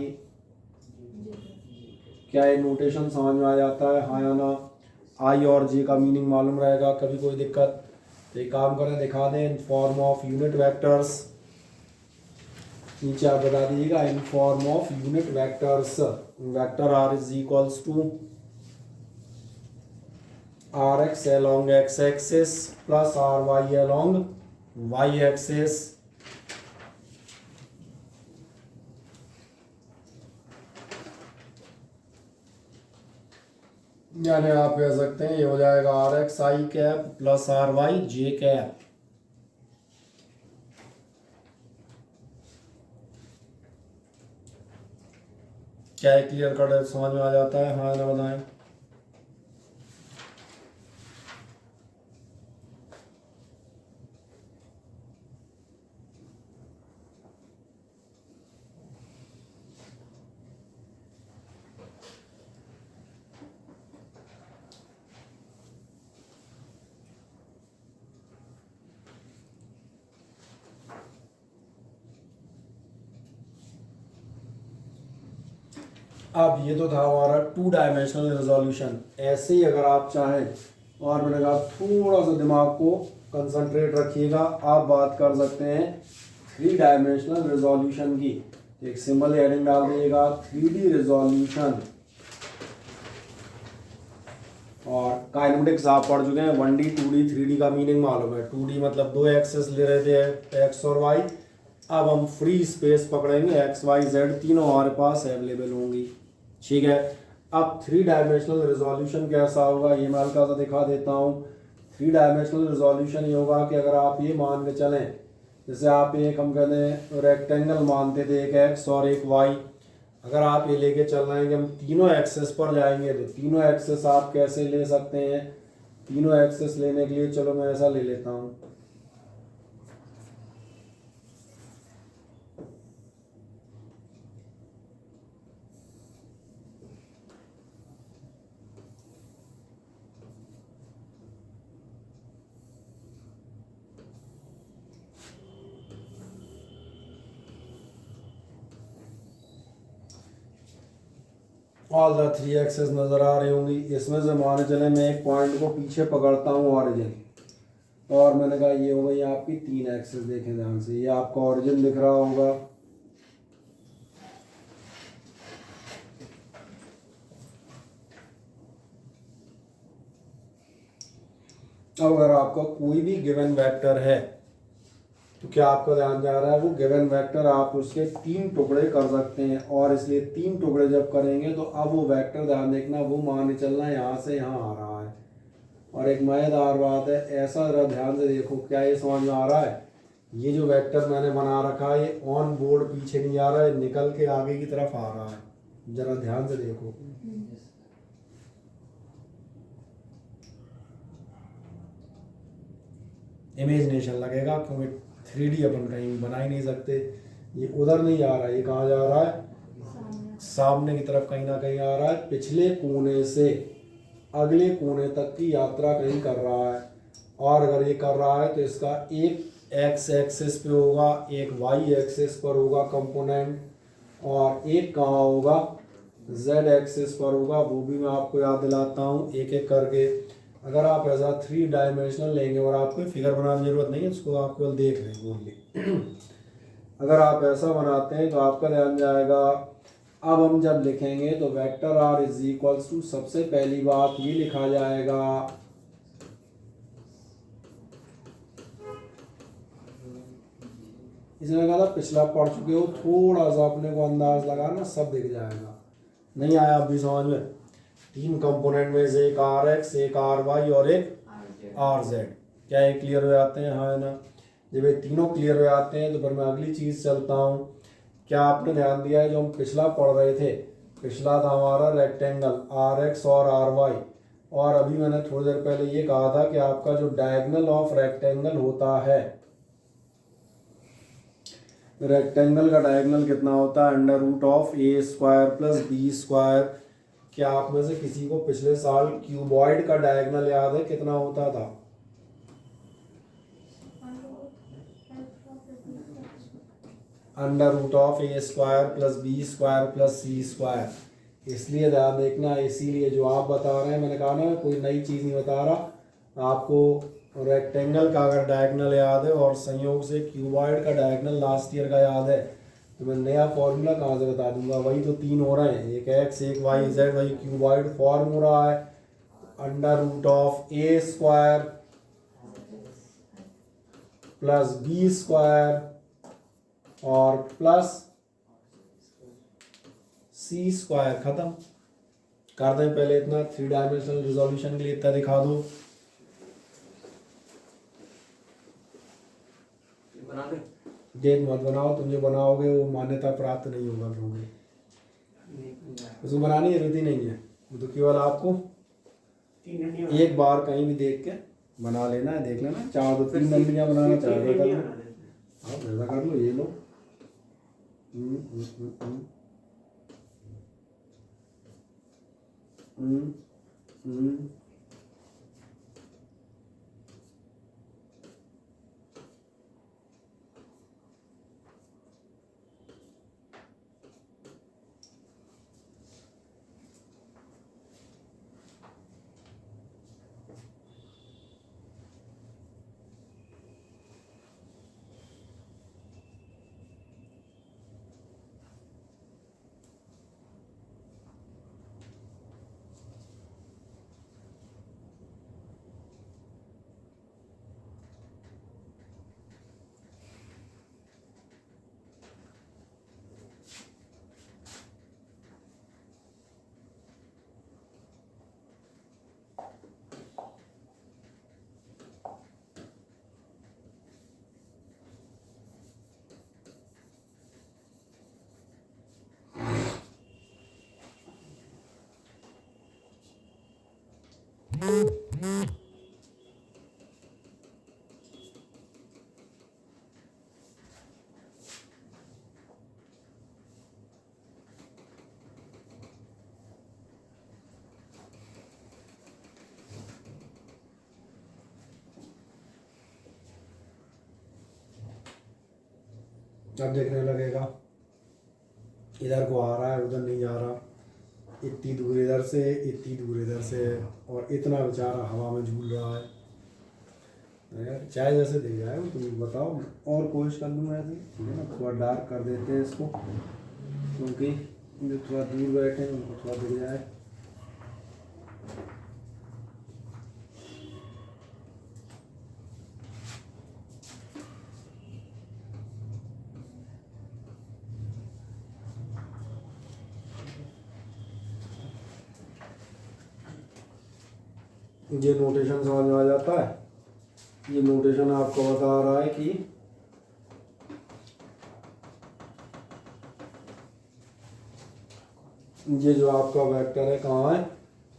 क्या ये नोटेशन समझ में आ जाता है, हाँ या ना। आई और जे का मीनिंग मालूम रहेगा, कभी कोई दिक्कत तो एक काम करें, दिखा दें in form of unit vectors, नीचे आप बता दीजिएगा in form of unit vectors. Vector R is equals to R X along X axis plus R Y along Y axis. यानी आप कह सकते हैं ये हो जाएगा R X I cap plus R Y J cap. क्या है, क्लियर कट समझ में आ जाता है, हाँ ना बताएं। अब ये तो था हमारा 2 डायमेंशनल रिजोल्यूशन। ऐसे ही अगर आप चाहें, और मैंने कहा थोड़ा सा दिमाग को कंसंट्रेट रखिएगा, आप बात कर सकते हैं 3 डायमेंशनल रिजोल्यूशन की। एक सिंबल हेडिंग डाल दीजिएगा 3D रिजोल्यूशन। और काइनेमेटिक्स आप पढ़ चुके हैं, 1D 2D 3D का मीनिंग मालूम है। 2D मतलब 2 एक्सेस ले रहे थे एक्स और वाई, अब हम फ्री स्पेस पकड़ेंगे, एक्स वाई जेड तीनों हमारे पास अवेलेबल होंगी, ठीक है। अब 3 डायमेंशनल रिजोल्यूशन कैसा होगा ये मैं हल्का सा दिखा देता हूँ। 3 डायमेंशनल रिजोल्यूशन ये होगा कि अगर आप ये मान के चलें, जैसे आप एक हम कहते हैं रेक्टेंगल मानते थे, एक एक्स और एक वाई, अगर आप ये लेके चल रहे हैं कि हम तीनों एक्सेस पर जाएंगे, तो तीनों एक्सेस आप कैसे ले सकते हैं। तीनों एक्सेस लेने के लिए चलो मैं ऐसा ले लेता हूँ, ऑल द 3 एक्सेस नज़र आ रही होंगी। इसमें से मान चले मैं एक पॉइंट को पीछे पकड़ता हूँ ऑरिजिन, और मैंने कहा ये हो गई आपकी 3 एक्सेस। देखें ध्यान से, ये आपका ऑरिजिन दिख रहा होगा, अब अगर आपका कोई भी गिवन वेक्टर है तो क्या आपका ध्यान जा रहा है, वो गिवन वेक्टर आप उसके 3 टुकड़े कर सकते हैं, और इसलिए 3 टुकड़े जब करेंगे तो अब वो वेक्टर, ध्यान देखना, वो मान के चलना यहाँ से यहाँ आ रहा है। और एक मजेदार बात है, ऐसा जरा ध्यान से देखो, क्या ये समझ में आ रहा है, ये जो वेक्टर मैंने बना रखा है ये ऑन बोर्ड पीछे नहीं आ रहा है, निकल के आगे की तरफ आ रहा है, जरा ध्यान से देखो। इमेजिनेशन लगेगा क्योंकि 3D अपन कहीं बना ही नहीं सकते। ये उधर नहीं आ रहा है, ये कहाँ जा रहा है, सामने की तरफ कहीं ना कहीं आ रहा है, पिछले कोने से अगले कोने तक की यात्रा कहीं कर रहा है। और अगर ये कर रहा है तो इसका एक एक्स एक्सिस पे होगा, एक वाई एक्सिस पर होगा कंपोनेंट, और एक कहाँ होगा, जेड एक्सिस पर होगा। वो भी मैं आपको याद दिलाता हूँ एक एक करके। अगर आप ऐसा 3 डायमेंशनल लेंगे और आपको फिगर बनाने की जरूरत नहीं है, उसको आप केवल देख लें ओनली। अगर आप ऐसा बनाते हैं तो आपका ध्यान जाएगा। अब हम जब लिखेंगे तो vector R is equals to, सबसे पहली बात ये लिखा जाएगा, इसने कहा था पिछला पढ़ चुके हो, थोड़ा सा अपने को अंदाज लगाना, सब दिख जाएगा। नहीं आया अभी समझ में? 3 कंपोनेंट में से एक आर एक्स, एक आर वाई और एक आर जेड। क्या ये क्लियर हो जाते हैं? हाँ है ना। जब ये तीनों क्लियर हो जाते हैं तो फिर मैं अगली चीज़ चलता हूँ। क्या आपने ध्यान दिया है जो हम पिछला पढ़ रहे थे, पिछला था हमारा रेक्टेंगल आर एक्स और आर वाई, और अभी मैंने थोड़ी देर पहले ये कहा था कि आपका जो डायगोनल ऑफ रेक्टेंगल होता है, रेक्टेंगल का डायगोनल कितना होता है, under root of A square plus B square. क्या आप में से किसी को पिछले साल क्यूबॉइड का डायगोनल याद है कितना होता था? Under root of A square plus B square plus C square. इसलिए ध्यान देखना, इसीलिए जो आप बता रहे हैं, मैंने कहा ना कोई नई चीज़ नहीं बता रहा आपको। रेक्टेंगल का अगर डायगोनल याद है और संयोग से क्यूबॉइड का डायगोनल लास्ट ईयर का याद है तो मैं नया फॉर्मूला कहाँ से बता दूंगा? वही तो 3 हो रहे हैं, एक एक्स एक वाई जेड, वही क्यूबॉइड फॉर्म हो रहा है। Under root of A square plus B square और प्लस सी स्क्वायर। खत्म कर दें पहले इतना, 3 डायमेंशनल रिजोल्यूशन के लिए इतना दिखा दो। बना दें? देख मत बनाओ, तुम जो बनाओगे वो मान्यता प्राप्त नहीं होगा क्योंकि उसको बनाने की जरूरत ही नहीं है। वो तो केवल आपको एक बार कहीं भी देख के बना लेना है, देख लेना। 4 2 3 नंबरियाँ बनाना चाहते कर लो, आप ऐसा कर लो, ये लो। अब देखने लगेगा इधर को आ रहा है, उधर नहीं जा रहा, इतनी दूर इधर से, इतनी दूर इधर से, और इतना बेचारा हवा में झूल रहा है। यार चाय जैसे दिख जाए, तुम बताओ। और कोशिश कर लूँ ऐसे, ठीक है ना, थोड़ा डार्क कर देते हैं इसको, क्योंकि जो थोड़ा दूर बैठे हैं उनको थोड़ा दिख जाए। ये नोटेशन समझ में आ जाता है? ये नोटेशन आपको बता रहा है कि ये जो आपका वेक्टर है कहाँ है,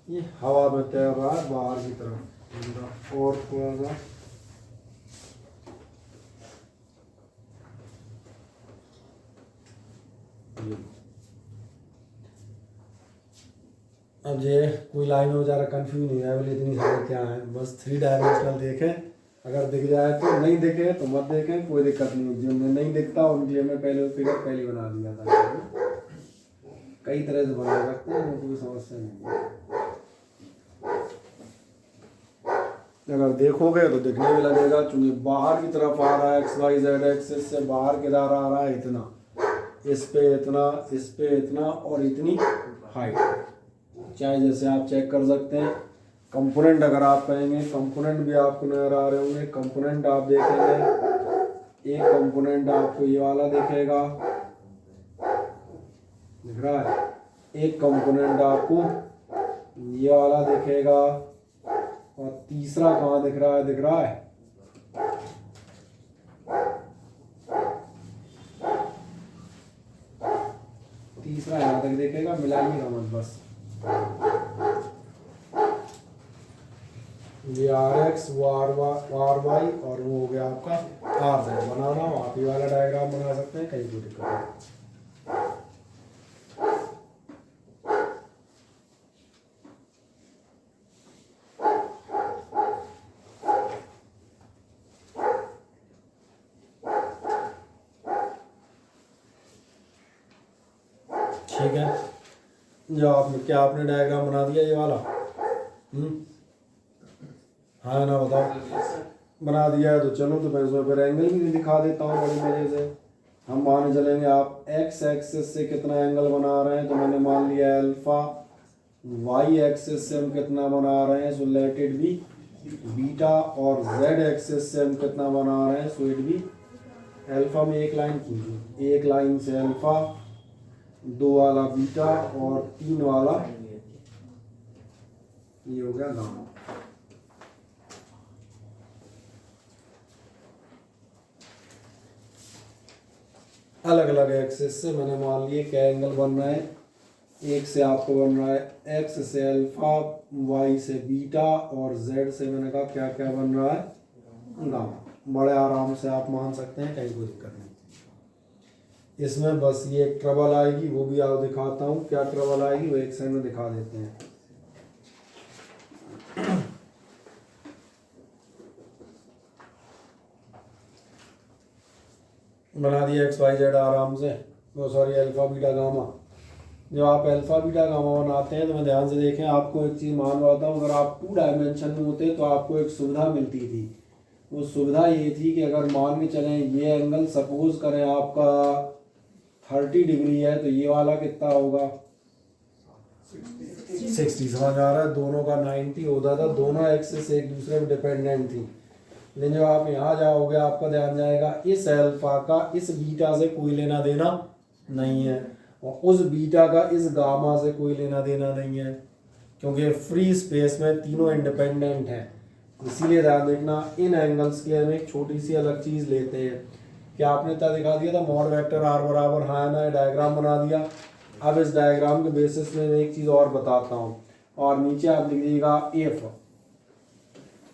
ये हवा में तैर रहा है बाहर की तरफ। और थोड़ा सा अब ये कोई लाइन में ज़्यादा कंफ्यूज नहीं है, बोले इतनी सारी क्या है, बस 3 डायमेंशनल देखें, अगर दिख जाए तो, नहीं दिखे तो मत देखें, कोई दिक्कत नहीं। जिन्हें नहीं दिखता उनके लिए मैं पहले फिगर पहले बना दिया था। कई तरह से बना सकते हैं, कोई समस्या नहीं है। अगर देखोगे तो दिखने भी लगेगा, चूंकि बाहर की तरफ आ रहा है एक्स वाई जेड एक्सिस से, बाहर किधर आ रहा है इतना, इस पे इतना, इस पे इतना और इतनी हाइट। चाहे जैसे आप चेक कर सकते हैं कंपोनेंट, अगर आप कहेंगे कंपोनेंट भी आपको नजर आ रहे होंगे। कंपोनेंट आप देखेंगे, एक कंपोनेंट आपको ये वाला दिखेगा, दिख रहा है, एक कंपोनेंट आपको ये वाला दिखेगा, और तीसरा कहाँ दिख रहा है, दिख रहा है तीसरा यहाँ तक देखेगा, मिलाइएगा मत बस। ये आर एक्स, वो आर वाई, और वो हो गया आपका आर जेड। बनाना हो आप ये वाला डायग्राम बना सकते हैं, कहीं कोई दिक्कत नहीं। ठीक है, जो आपने क्या आपने डायग्राम बना दिया ये वाला? हाँ ना, बताओ। बना दिया है तो चलो, तो मैं इसमें फिर एंगल भी दिखा देता हूँ बड़े मजे से। हम मान चलेंगे आप एक्स एक्सिस से कितना एंगल बना रहे हैं, तो मैंने मान लिया अल्फा। वाई एक्सिस से हम कितना बना रहे हैं, so let it be beta. और जेड एक्सिस से हम कितना बना रहे हैं, सो इट बी अल्फा। में एक लाइन कीजिए, एक लाइन से अल्फा, 2 वाला बीटा और 3 वाला ये हो गया गामा। अलग अलग एक्सिस से मैंने मान लिए क्या एंगल बन रहा है। एक से आपको बन रहा है एक्स से अल्फा, वाई से बीटा, और जेड से मैंने कहा क्या क्या बन रहा है, गामा। बड़े आराम से आप मान सकते हैं, कहीं कोई दिक्कत नहीं। इसमें बस ये एक ट्रबल आएगी, वो भी आप दिखाता हूँ क्या ट्रबल आएगी, वो एक साइड में दिखा देते हैं। बना दिया एक्स वाई जेड आराम से, वो सॉरी अल्फा बीटा गामा। जब आप अल्फा बीटा गामा बनाते हैं तो मैं ध्यान से देखें, आपको एक चीज़ मान रहा था, अगर आप 2 डायमेंशन में होते तो आपको एक सुविधा मिलती थी। वो सुविधा ये थी कि अगर मान के चलें ये एंगल सपोज करें आपका 30 डिग्री है, तो ये वाला कितना होगा, 60। समझ आ रहा है, दोनों का 90 होता था, दोनों एक्सिस एक दूसरे पर डिपेंडेंट थी। लेकिन जब आप यहाँ जाओगे आपका ध्यान जाएगा इस अल्फा का इस बीटा से कोई लेना देना नहीं है, और उस बीटा का इस गामा से कोई लेना देना नहीं है, क्योंकि फ्री स्पेस में तीनों इंडिपेंडेंट हैं। इसीलिए ध्यान देखना, इन एंगल्स के लिए हम एक छोटी सी अलग चीज़ लेते हैं। क्या आपने तय दिखा दिया था मॉड वेक्टर आर बराबर, हाँ ना, डायग्राम बना दिया। अब इस डायग्राम के बेसिस में मैं एक चीज़ और बताता हूँ, और नीचे आप लिख दीजिएगा if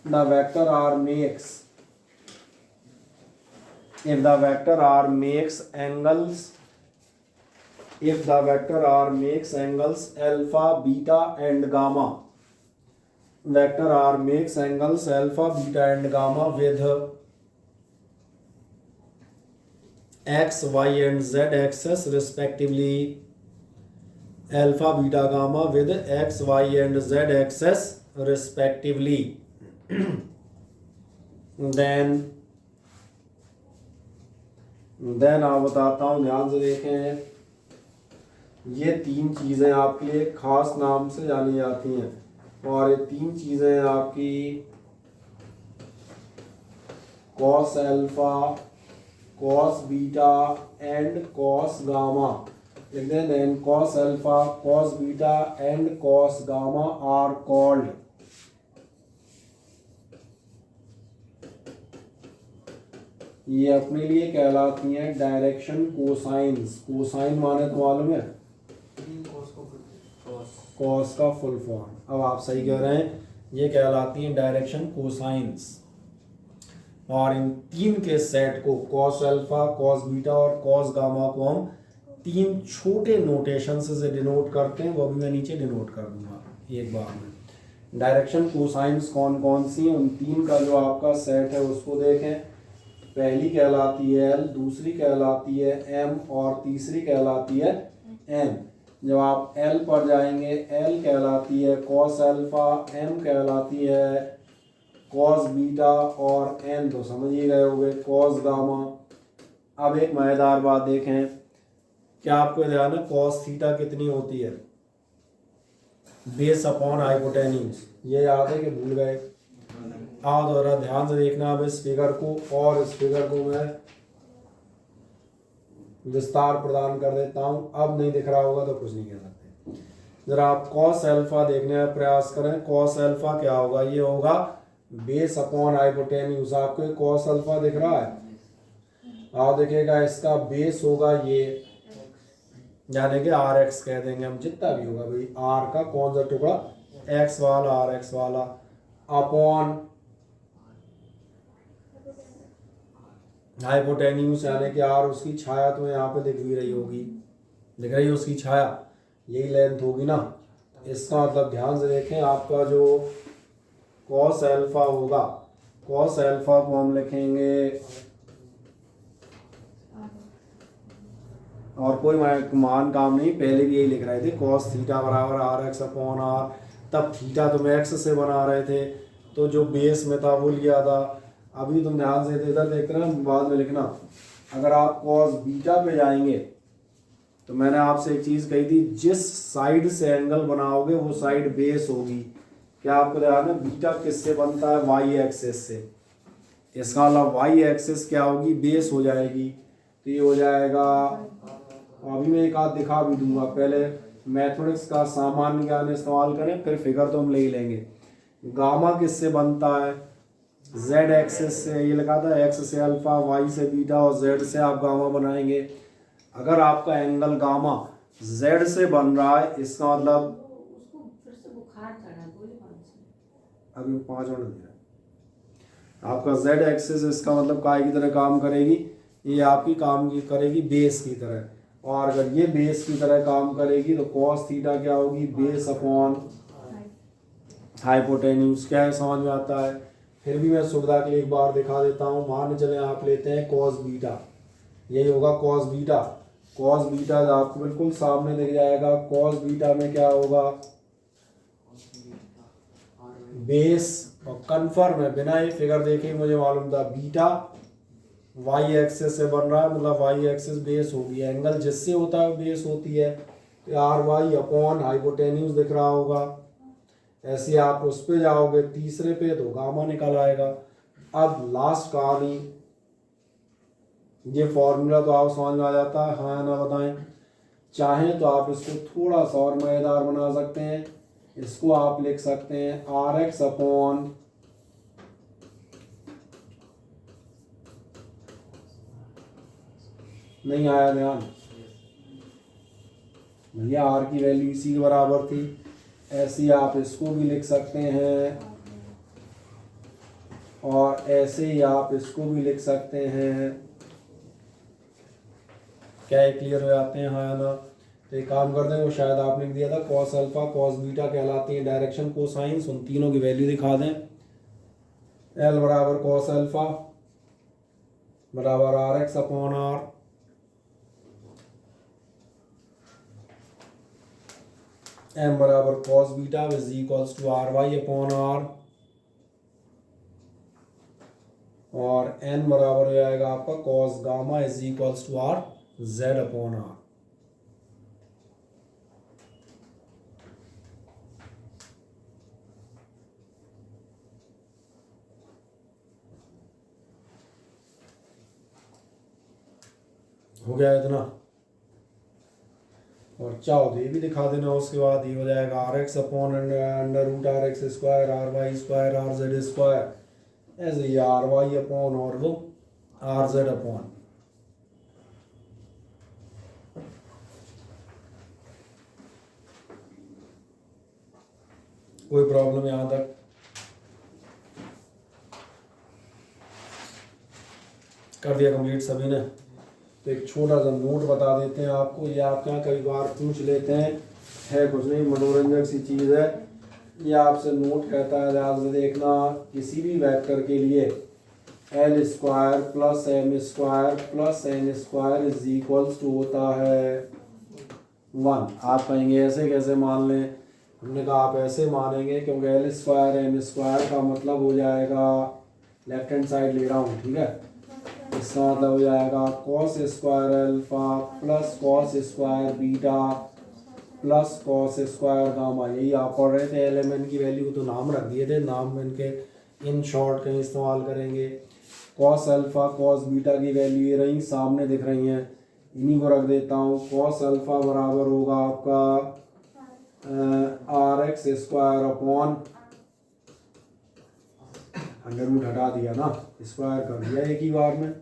the vector r makes, if the vector r makes angles, if the vector r makes angles alpha, beta and gamma, vector r makes angles alpha, beta and gamma with x, y and z axis respectively, alpha, beta, gamma with x, y and z axis respectively. then आप बताता हूँ, ध्यान से देखें, ये 3 चीज़ें आपके लिए खास नाम से जानी जाती हैं, और ये 3 चीज़ें आपकी cos alpha, cos beta and cos gamma. लिख दें, then cos alpha, cos beta and cos gamma are called, ये अपने लिए कहलाती हैं डायरेक्शन कोसाइंस। कोसाइन माने तो मालूम है, कॉस का फुल फॉर्म। अब आप सही कह रहे हैं, ये कहलाती हैं डायरेक्शन कोसाइंस। और इन तीन के सेट को कॉस अल्फा, कॉस बीटा और कॉस गामा को हम तीन छोटे नोटेशन से डिनोट करते हैं, वो भी मैं नीचे डिनोट कर दूंगा एक बार में। डायरेक्शन कोसाइंस कौन कौन सी हैं, उन तीन का जो आपका सेट है उसको देखें। पहली कहलाती है एल, दूसरी कहलाती है एम और तीसरी कहलाती है एन। जब आप एल पर जाएंगे, एल कहलाती है कॉस अल्फा, एम कहलाती है कॉस बीटा और एन तो समझ ही गए होंगे कॉस गामा। अब एक मजेदार बात देखें, क्या आपको ध्यान है कॉस थीटा कितनी होती है? Base upon hypotenuse. ये याद है कि भूल गए? आओ दोबारा ध्यान से देखना अब इस फिगर को, और इस फिगर को मैं विस्तार प्रदान कर देता हूँ। अब नहीं दिख रहा होगा तो कुछ नहीं कह सकते। जरा आप कॉस अल्फा देखने का प्रयास करें। कॉस अल्फा क्या होगा? ये होगा बेस अपॉन हाइपोटेन्यूज। आपको कॉस अल्फा दिख रहा है? आप देखिएगा इसका बेस होगा ये, यानी कि आर एक्स कह देंगे हम, जितना भी होगा भाई आर का कौन सा टुकड़ा, एक्स वाला, आर एक्स वाला, अपॉन हाइपोटेन्यूज यानी कि आर उसकी छाया। तो यहाँ पे दिख भी रही होगी, दिख रही है उसकी छाया, यही लेंथ होगी ना। इसका मतलब ध्यान से देखें, आपका जो कॉस अल्फा होगा, कॉस अल्फा को हम लिखेंगे, और कोई मान काम नहीं, पहले भी यही लिख रहे थे कॉस थीटा बराबर आर एक्स अपॉन आर। तब थीटा तुम एक्स से बना रहे थे, तो जो बेस में था वो लिया था। अभी तुम ध्यान से इधर देख रहे ना, बाद में लिखना। अगर आप कॉस बीटा पे जाएंगे तो मैंने आपसे एक चीज़ कही थी, जिस साइड से एंगल बनाओगे वो साइड बेस होगी। क्या आपको ध्यान है? बीटा किससे बनता है? वाई एक्सिस से। इसका मतलब वाई एक्सिस क्या होगी? बेस हो जाएगी। तो ये हो जाएगा, अभी मैं एक आध दिखा भी दूंगा, पहले मैथमेटिक्स का सामान्य ज्ञान इस्तेमाल करें, फिर फिगर तो हम ले ही लेंगे। गामा किससे बनता है? जेड एक्सिस से। ये लिखा था एक्स से अल्फा, वाई से बीटा और जेड से आप गामा बनाएंगे। अगर आपका एंगल गामा जेड से बन रहा है, इसका मतलब अभी 5 मिनट दिया, आपका जेड एक्सिस इसका मतलब काय की तरह काम करेगी, ये आपकी काम की करेगी बेस की तरह। और अगर ये बेस की तरह काम करेगी तो कॉस थीटा क्या होगी? Base upon hypotenuse. क्या है, समझ में आता है? फिर भी मैं सुविधा के लिए एक बार दिखा देता हूँ। मान चले आप लेते हैं कॉस बीटा, यही होगा कॉस बीटा। कॉस बीटा आपको बिल्कुल सामने दिख जाएगा। कॉस बीटा में क्या होगा? बेस, और कन्फर्म है, बिना ये फिगर देखे मुझे मालूम था, बीटा वाई एक्सिस से बन रहा है, मतलब वाई एक्सिस बेस होगी। एंगल जिससे होता है बेस होती है। आर वाई अपॉन हाइपोटेन्यूज दिख रहा होगा। ऐसे आप उस पे जाओगे तीसरे पे तो गामा निकल आएगा। अब लास्ट कहानी, ये फॉर्मूला तो आप समझ में आ जाता है, हाँ ना बताएं? चाहें तो आप इसको थोड़ा सा और मजेदार बना सकते हैं। इसको आप लिख सकते हैं आर एक्स अपॉन नहीं आया ध्यान भैया, आर की वैल्यू इसी के बराबर थी। ऐसे ही आप इसको भी लिख सकते हैं, और ऐसे ही आप इसको भी लिख सकते हैं। क्या ये क्लियर हो जाते हैं, हाँ ना? तो एक काम करते हैं, वो शायद आपने दिया था कॉस अल्फा कॉस बीटा कहलाती है डायरेक्शन कोसाइंस। उन तीनों की वैल्यू दिखा दें। एल बराबर कॉस अल्फा बराबर R X upon R, M बराबर cos beta is equals to R Y upon R, और एन बराबर हो जाएगा आपका cos gamma is equals to R Z upon R. हो गया इतना? और चाहो तो ये भी दिखा देना। उसके बाद ये हो जाएगा R X upon under root R X square R Y square R Z square, ऐसे ही आर वाई अपॉन और वो आर जेड अपॉन। कोई प्रॉब्लम यहाँ तक? कर दिया कंप्लीट सभी ने? तो एक छोटा सा नोट बता देते हैं आपको, ये आपके यहाँ कई बार पूछ लेते हैं, है कुछ नहीं, मनोरंजक सी चीज़ है। ये आपसे नोट कहता है, ध्यान से देखना, किसी भी वेक्टर के लिए L square plus M square plus N square is equals to होता है 1। आप कहेंगे ऐसे कैसे मान लें? हमने कहा आप ऐसे मानेंगे क्योंकि एल स्क्वायर एम स्क्वायर का मतलब हो जाएगा, लेफ्ट हैंड साइड ले रहा हूँ, ठीक है, इसका मतलब हो जाएगा cos square alpha plus cos square beta plus cos square gamma. यही आप पढ़ रहे थे, एल एम एन की वैल्यू तो नाम रख दिए थे, नाम इनके इन शॉर्ट कहीं इस्तेमाल करेंगे। कॉस अल्फा कॉस बीटा की वैल्यू ये रही, सामने दिख रही हैं, इन्हीं को रख देता हूँ। कॉस अल्फा बराबर होगा आपका R X square upon, under root हटा दिया ना, स्क्वायर कर दिया एक ही बार में,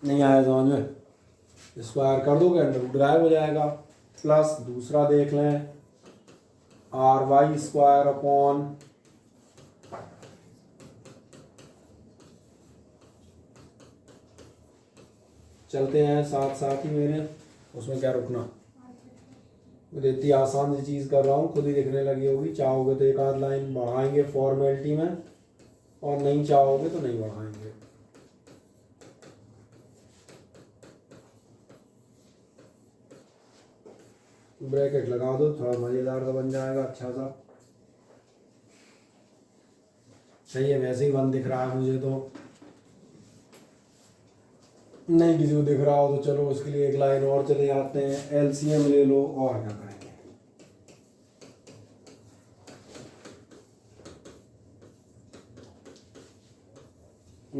नहीं आया समझ में? स्क्वायर कर दोगे अंडर रूट गायब हो जाएगा। प्लस दूसरा देख लें, आर वाई स्क्वायर अपॉन चलते हैं साथ साथ ही मेरे, उसमें क्या रुकना, मुझे इतनी आसान सी चीज़ कर रहा हूँ, खुद ही दिखने लगी होगी। चाहोगे तो एक आध लाइन बढ़ाएंगे फॉर्मेलिटी में, और नहीं चाहोगे तो नहीं बढ़ाएंगे। ब्रैकेट लगा दो, थोड़ा मज़ेदार सा बन जाएगा, अच्छा सा। सही है, वैसे ही बंद दिख रहा है मुझे, तो नहीं किसी को दिख रहा हो तो चलो उसके लिए एक लाइन और चले जाते हैं। एलसीएम ले लो, और क्या करेंगे,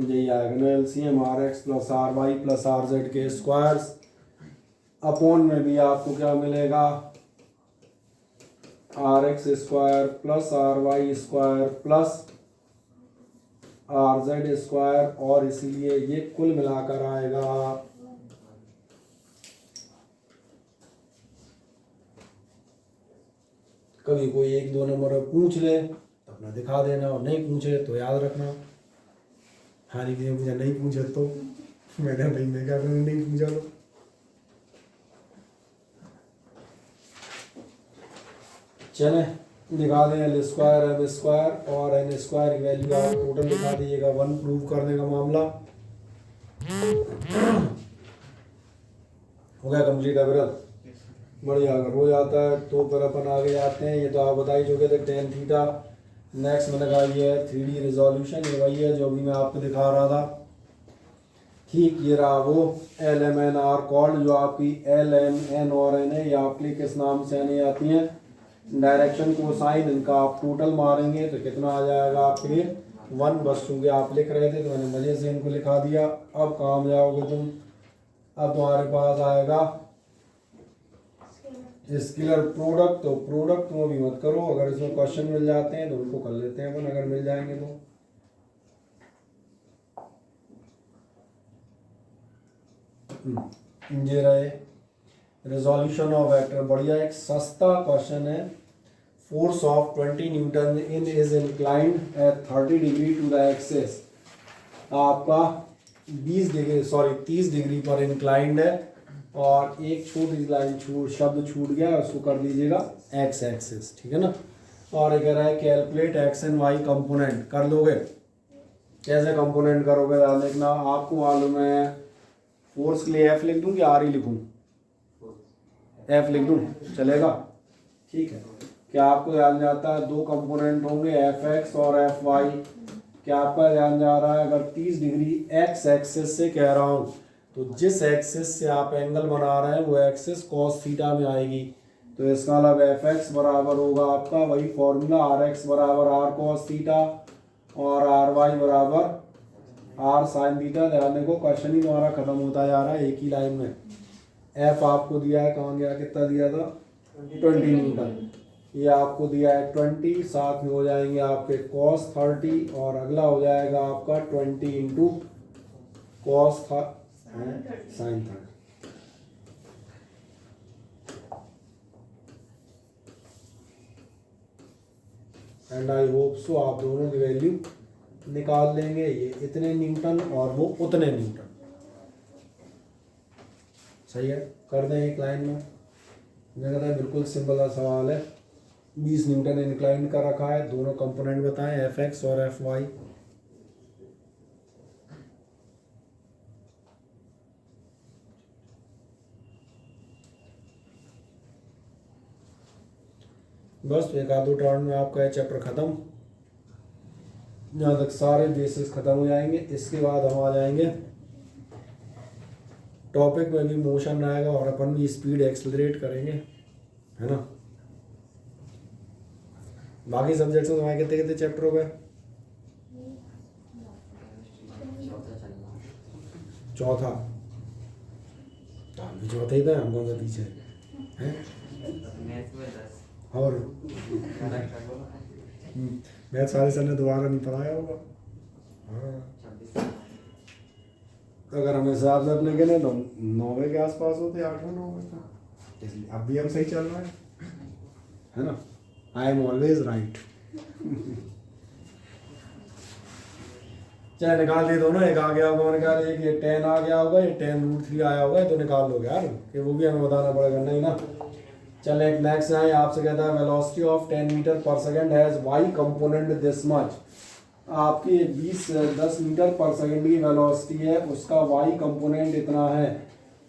यही आएगा ना, LCM R X plus R Y plus R Z के स्क्वायर्स अपॉन में भी आपको क्या मिलेगा, R X square plus R Y square plus R Z square, और इसलिए ये कुल मिलाकर आएगा कभी कोई एक दो नंबर पूछ ले तो अपना दिखा देना, और नहीं पूछे तो याद रखना। हाँ नहीं, मुझे नहीं पूछे तो मैंने नहीं, मैं क्या करूँ, नहीं पूछा तो। चले दिखा दें, एल स्क्वायर एम स्क्वायर और एन स्क्वायर की वैल्यू आप टोटल दिखा दीजिएगा, 1 प्रूव करने का मामला हो गया कंप्लीट। अगर बढ़िया अगर हो जाता है तो फिर अपन आगे जाते हैं। ये तो आप बता ही चुके थे टेन थीटा। नेक्स्ट मैंने कहा ये है 3D रिजोल्यूशन, ये वही है जो भी मैं आपको दिखा रहा था, ठीक ये रहा वो L M N are called, जो आपकी एल एम एन और एन है, ये आपके किस नाम से आने आती हैं, डायरेक्शन कोसाइन। इनका आप टोटल मारेंगे तो कितना आ जाएगा आपके लिए 1, बस चूंकि आप लिख रहे थे तो मैंने मजे से इनको लिखा दिया। अब काम जाओगे तुम, अब तुम्हारे पास आएगा स्केलर प्रोडक्ट, तो प्रोडक्ट तुम अभी मत करो, अगर इसमें क्वेश्चन मिल जाते हैं तो उनको कर लेते हैं अपन, अगर मिल जाएंगे तो। ये रहे रिजोल्यूशन ऑफ वेक्टर, बढ़िया एक सस्ता क्वेश्चन है। Force of 20 newton in is inclined at 30 degree to the axis, आपका 30 डिग्री पर इंक्लाइंड है, और एक छोटी सी लाइन शब्द छूट गया है, उसको कर लीजिएगा एक्स एक्सिस, ठीक है ना। और ये कह रहा है calculate X and Y component, कर लोगे? कैसे कंपोनेंट करोगे ध्यान देखना, आपको मालूम है फोर्स के लिए एफ लिख दूं कि आर ही लिखूं? एफ लिख दूं, चलेगा? ठीक है। क्या आपको ध्यान जाता है दो कंपोनेंट होंगे एफ एक्स और एफ वाई? क्या आपका ध्यान जा रहा है, अगर 30 डिग्री एक्स एक्सिस से कह रहा हूँ तो जिस एक्सिस से आप एंगल बना रहे हैं वो एक्सिस कॉस थीटा में आएगी, तो इसका मतलब एफ एक्स बराबर होगा आपका वही फॉर्मूला, आर एक्स बराबर आर कॉस थीटा और आर वाई बराबर आर साइन थीटा। ध्यान देखो क्वेश्चन ही तुम्हारा खत्म होता जा रहा है एक ही लाइन में। एफ आपको दिया है, कहाँ गया, कितना दिया था, 20 न्यूटन, ये आपको दिया है 20, साथ में हो जाएंगे आपके cos 30, और अगला हो जाएगा आपका 20 into cos sine 30। And I hope so आप दोनों की वैल्यू निकाल लेंगे, ये इतने न्यूटन और वो उतने न्यूटन। सही है, कर दें एक लाइन में। मुझे कहता है बिल्कुल सिंपल सा सवाल है, 20 न्यूटन इंक्लाइन कर रखा है, दोनों कंपोनेंट बताएं एफ एक्स और एफ वाई। बस एक आध दो टर्न में आपका ये चैप्टर ख़त्म, जहाँ तक सारे बेसिस ख़त्म हो जाएंगे। इसके बाद हम आ जाएंगे टॉपिक में भी मोशन आएगा और अपन भी स्पीड एक्सेलरेट करेंगे, है ना। बाकी सब्जेक्ट्स में तुम्हारे कितने कितने चैप्टर हो गए? चौथा, हम भी चौथा ही था, हम कौन सा पीछे हैं? और मैथ सारे सर ने दोबारा नहीं पढ़ाया होगा। हाँ, अगर हम हिसाब से अपने गिने तो 9वें के आसपास होते, 8वें 9वें का, इसलिए अब भी हम सही चल रहे है ना। I am always right. चाहे निकाल दिए दोनों, एक आ गया होगा मैंने कहा, एक ये 10 आ गया होगा, ये 10√3 आया होगा, तो निकाल लोगे यार, कि वो भी हमें बताना पड़ेगा नहीं ना। चल एक नेक्स्ट है, आपसे कहता है velocity of 10 metre per second has Y component this much. आपकी 10 मीटर पर सेकंड की वेलोसिटी है, उसका वाई कंपोनेंट इतना है,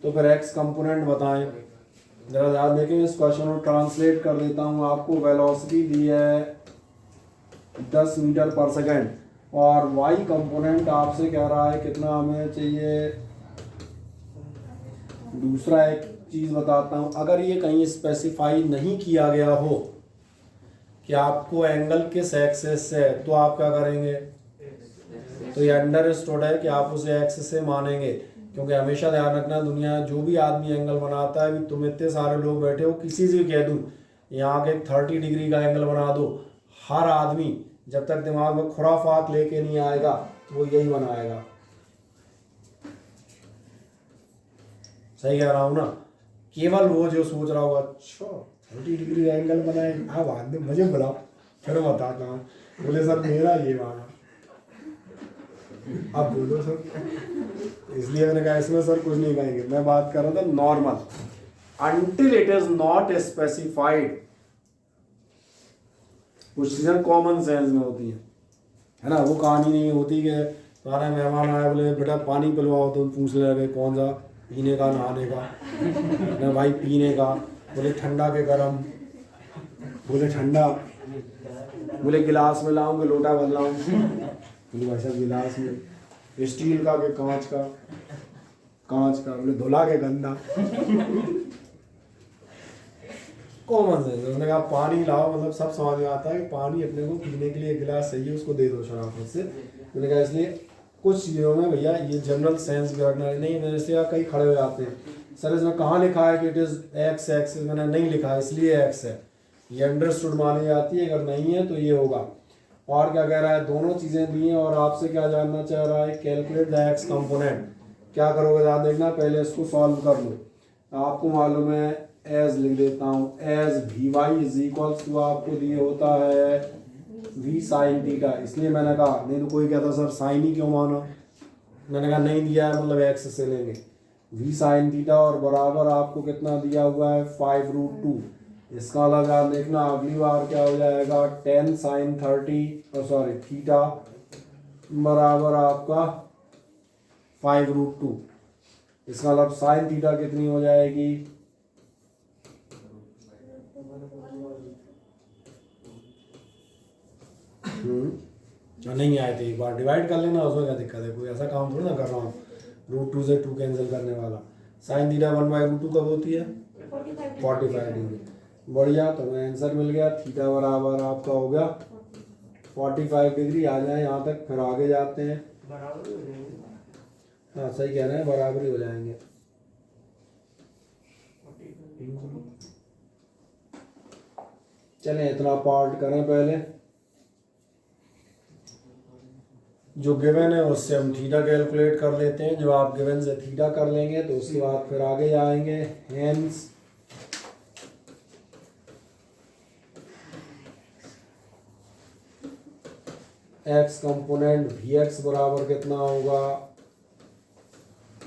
तो फिर एक्स कंपोनेंट बताएं। जरा याद देखें, इस क्वेश्चन को ट्रांसलेट कर देता हूँ। आपको वेलोसिटी दी है 10 मीटर पर सेकंड और वाई कंपोनेंट आपसे कह रहा है कितना हमें चाहिए। दूसरा एक चीज़ बताता हूँ, अगर ये कहीं स्पेसिफाई नहीं किया गया हो कि आपको एंगल किस एक्सिस से है, तो आप क्या करेंगे? तो ये अंडरस्टूड है कि आप उसे एक्स से मानेंगे, क्योंकि हमेशा ध्यान रखना, दुनिया जो भी आदमी एंगल बनाता है, भी तुम इतने सारे लोग बैठे हो, किसी से भी कह दूँ यहाँ के 30 डिग्री का एंगल बना दो, हर आदमी जब तक दिमाग में खुराफात लेके नहीं आएगा वो यही बनाएगा। सही कह रहा हूँ ना। केवल वो जो सोच रहा होगा अच्छा 30 डिग्री एंगल बनाए, हाँ बाद में मुझे बुलाओ फिर बताता हूँ, बोले सर मेरा ये वाला, अब बोलो सर। इसलिए मैंने कहा इसमें सर कुछ नहीं कहेंगे, मैं बात कर रहा था normal, until it is not specified. कुछ चीज़ें कॉमन सेंस में होती है ना। वो कहानी नहीं होती कि तुम्हारे मेहमान आए, बोले बेटा पानी पिलवाओ, तुम पूछ ले कौन सा, पीने का नहाने का? ना भाई पीने का। बोले ठंडा के गरम? बोले ठंडा। बोले गिलास में लाऊं कि लोटा भर लाऊं? बोले भाई साहब गिलास में। स्टील का कि कांच का? कांच का। बोले धुला के गंदा। Common sense. उन्होंने कहा पानी लाओ, मतलब सब समझ में आता है कि पानी अपने को पीने के लिए एक गिलास चाहिए, उसको दे दो शराफत से। मैंने कहा इसलिए कुछ चीज़ों में भैया ये जनरल सेंस भी रखना है। नहीं मैंने इसलिए कई खड़े हो जाते हैं, सर इसमें कहाँ लिखा है कि इट इज़ एक्स एक्सिस? मैंने नहीं लिखा है इसलिए एक्स है, ये अंडरस्टूड मानी जाती है, अगर नहीं है तो ये होगा। और क्या कह रहा है, दोनों चीज़ें दी हैं और आपसे क्या जानना चाह रहा है, कैलकुलेट द एक्स कंपोनेंट। क्या करोगे ध्यान देखना, पहले इसको सॉल्व कर लो। आपको मालूम है, एज लिख देता हूँ, as V Y is equals to आपको दिए होता है वी साइन थीटा। इसलिए मैंने कहा, नहीं तो कोई कहता सर साइन ही क्यों माना, मैंने कहा नहीं दिया है मतलब एक्स से लेंगे वी साइन थीटा, और बराबर आपको कितना दिया हुआ है 5√2। इसका अलग आप देखना, अगली बार क्या हो जाएगा 10 साइन 30 थीटा बराबर आपका 5√2। इसका मतलब साइन थीटा कितनी हो जाएगी, नहीं आए थे एक बार डिवाइड कर लेना, उसमें क्या दिक्कत है, कोई ऐसा काम थोड़ी ना कर रहा हूँ √2 से 2 कैंसिल करने वाला। साइन थीटा 1/√2 कब होती है 45 डिग्री। बढ़िया, तो मैं आंसर मिल गया, थीटा बराबर आपका हो गया 45 डिग्री। आ जाए यहाँ तक, फिर आगे जाते हैं। हाँ सही कह रहे हैं, बराबर ही हो जाएंगे। चलें इतना पार्ट करें पहले, जो गिवन है उससे हम थीटा कैलकुलेट कर लेते हैं। जो आप गिवन से थीटा कर लेंगे तो उसके बाद फिर आगे जाएंगे। Hence x component we x बराबर कितना होगा,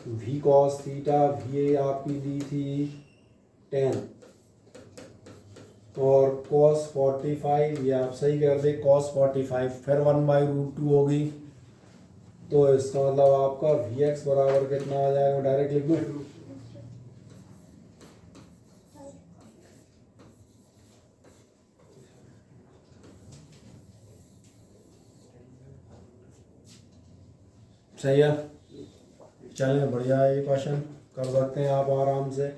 वी कॉस थीटा, वी आपकी दी थी 10 और कॉस 45, ये आप सही कर दे कॉस 45, फिर 1/√2 होगी। तो इसका मतलब आपका वी एक्स बराबर कितना आ जाएगा, डायरेक्ट लिख दूँ, सही है। चलें बढ़िया है, ये क्वेश्चन कर सकते हैं आप आराम से।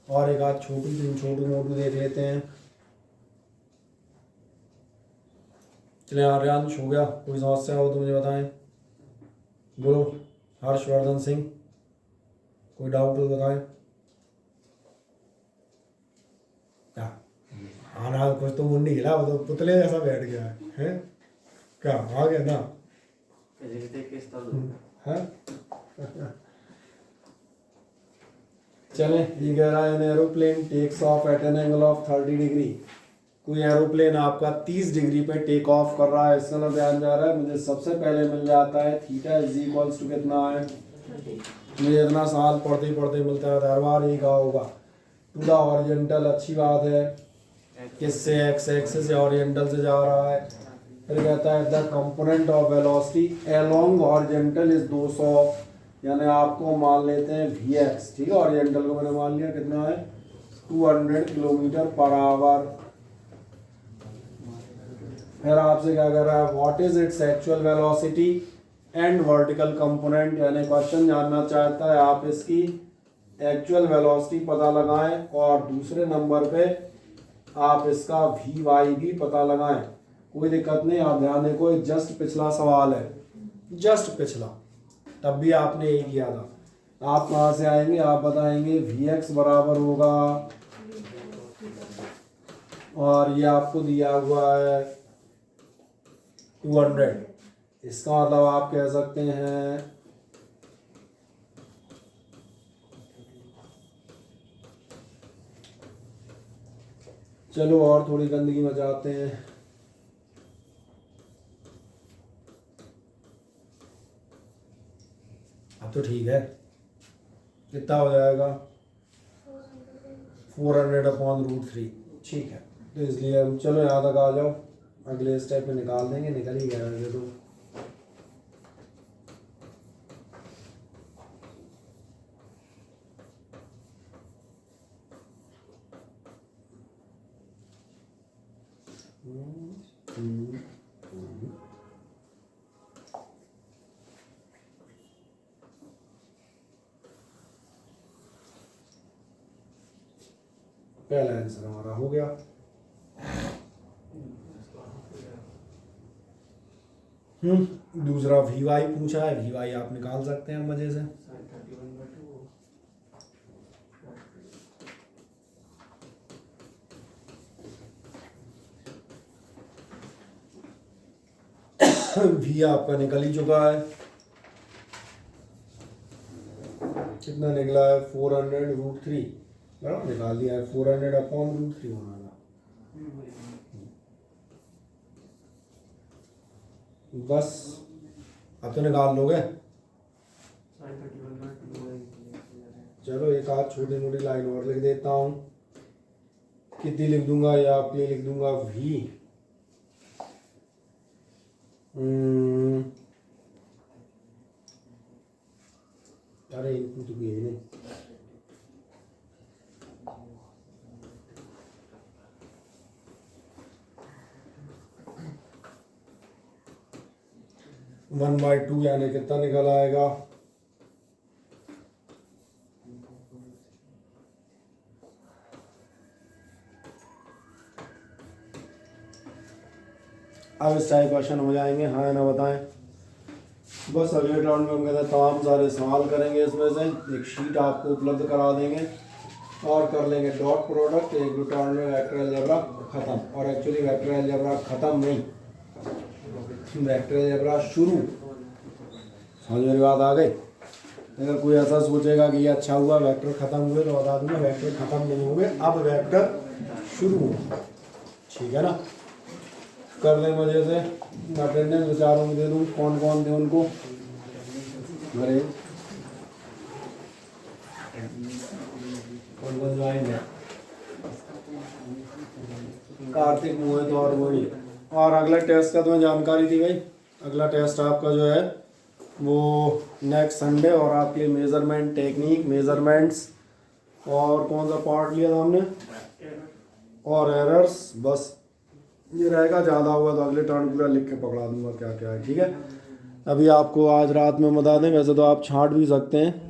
और एक आध छोटू मोटू देख लेते हैं। चलें आर्यांश हो गया, कोई समस्या हो तो मुझे बताएं। बोलो हर्षवर्धन सिंह, कोई डाउट हो बताएं। क्या आना, कुछ तो मुंडी हिला, वो तो पुतले जैसा बैठ गया है क्या, आ गया ना हाँ? चलें, ये कह रहा है an aeroplane takes off at an angle of 30 degree. कोई एरोप्लेन आपका 30 डिग्री पे टेक ऑफ कर रहा है, इसका ना ध्यान जा रहा है, मुझे सबसे पहले मिल जाता है थीटा इज इक्वल्स टू कितना है, मुझे इतना साल पढ़ते पढ़ते मिलता है, हर बार एक होगा टू द ऑरिजेंटल। अच्छी बात है, किससे, एक्स एक्सिस या ऑरिजेंटल से जा रहा है। फिर कहता है the component of velocity along horizontal is 200, यानी आपको मान लेते हैं वी एक्स, ठीक है, ऑरिजेंटल को मैंने मान लिया कितना है 200 किलोमीटर पर आवर। फिर आपसे क्या कर रहा है, what is its actual velocity and vertical component, यानी क्वेश्चन जानना चाहता है आप इसकी एक्चुअल वेलोसिटी पता लगाएं और दूसरे नंबर पे आप इसका वी वाई भी पता लगाएं। कोई दिक्कत नहीं, आप ध्यान देखो, जस्ट पिछला सवाल है, जस्ट पिछला, तब भी आपने यही किया था। आप कहाँ से आएंगे, आप बताएंगे वी एक्स बराबर होगा, और ये आपको दिया हुआ है 200, इसका मतलब आप कह सकते हैं चलो और थोड़ी गंदगी मचाते हैं। अब तो ठीक है, कितना हो जाएगा 400/√3, ठीक है। तो इसलिए हम चलो यहाँ तक आ जाओ, अगले स्टेप में निकाल देंगे, निकल ही गया वैसे तो। पहला आंसर हमारा हो गया। दूसरा वी वाई पूछा है, वी वाई आप निकाल सकते हैं मजे से। वी आपका निकल ही चुका है, कितना निकला है 400√3, बराबर निकाल दिया है, 400/√3 होना था। बस अब तो निकाल लोगे। चलो एक आध छोटी मोटी लाइन और लिख देता हूँ, कितनी लिख दूंगा, या आपके लिए लिख दूंगा वी अरे इनपुट तो ये नहीं, वन बाई टू यानी कितना निकल आएगा, अब इस टाइप क्वेश्चन हो जाएंगे, हाँ या ना बताएं। बस अगले राउंड में हम कहते हैं तमाम सारे सवाल करेंगे, इसमें से एक शीट आपको उपलब्ध करा देंगे और कर लेंगे डॉट प्रोडक्ट, एक दो राउंड में वेक्टर अलजेब्रा खत्म। और एक्चुअली वेक्टर अलजेब्रा खत्म नहीं, वेक्टर अलजेब्रा शुरू। समझ मेरी बात आ गई। अगर कोई ऐसा सोचेगा कि ये अच्छा हुआ वेक्टर खत्म हुए, तो बता दूंगा वेक्टर खत्म नहीं हुए, अब वेक्टर शुरू हुए, ठीक है ना। कर लें मजे से। अटेंडेंस बेचारों को दे दूँ, कौन कौन थे उनको। अरे कौन कौन ज्वाइन है? कार्तिक, मोहित और वही। और अगला टेस्ट का तुम्हें जानकारी थी भाई, अगला टेस्ट आपका जो है वो नेक्स्ट संडे, और आपके मेजरमेंट टेक्निक, मेजरमेंट्स, और कौन सा पार्ट लिया था हमने, और एरर्स, बस ये रहेगा। ज़्यादा हुआ तो अगले टर्न पूरा लिख के पकड़ा दूंगा क्या क्या है, ठीक है। अभी आपको आज रात में बता दें, वैसे तो आप छांट भी सकते हैं,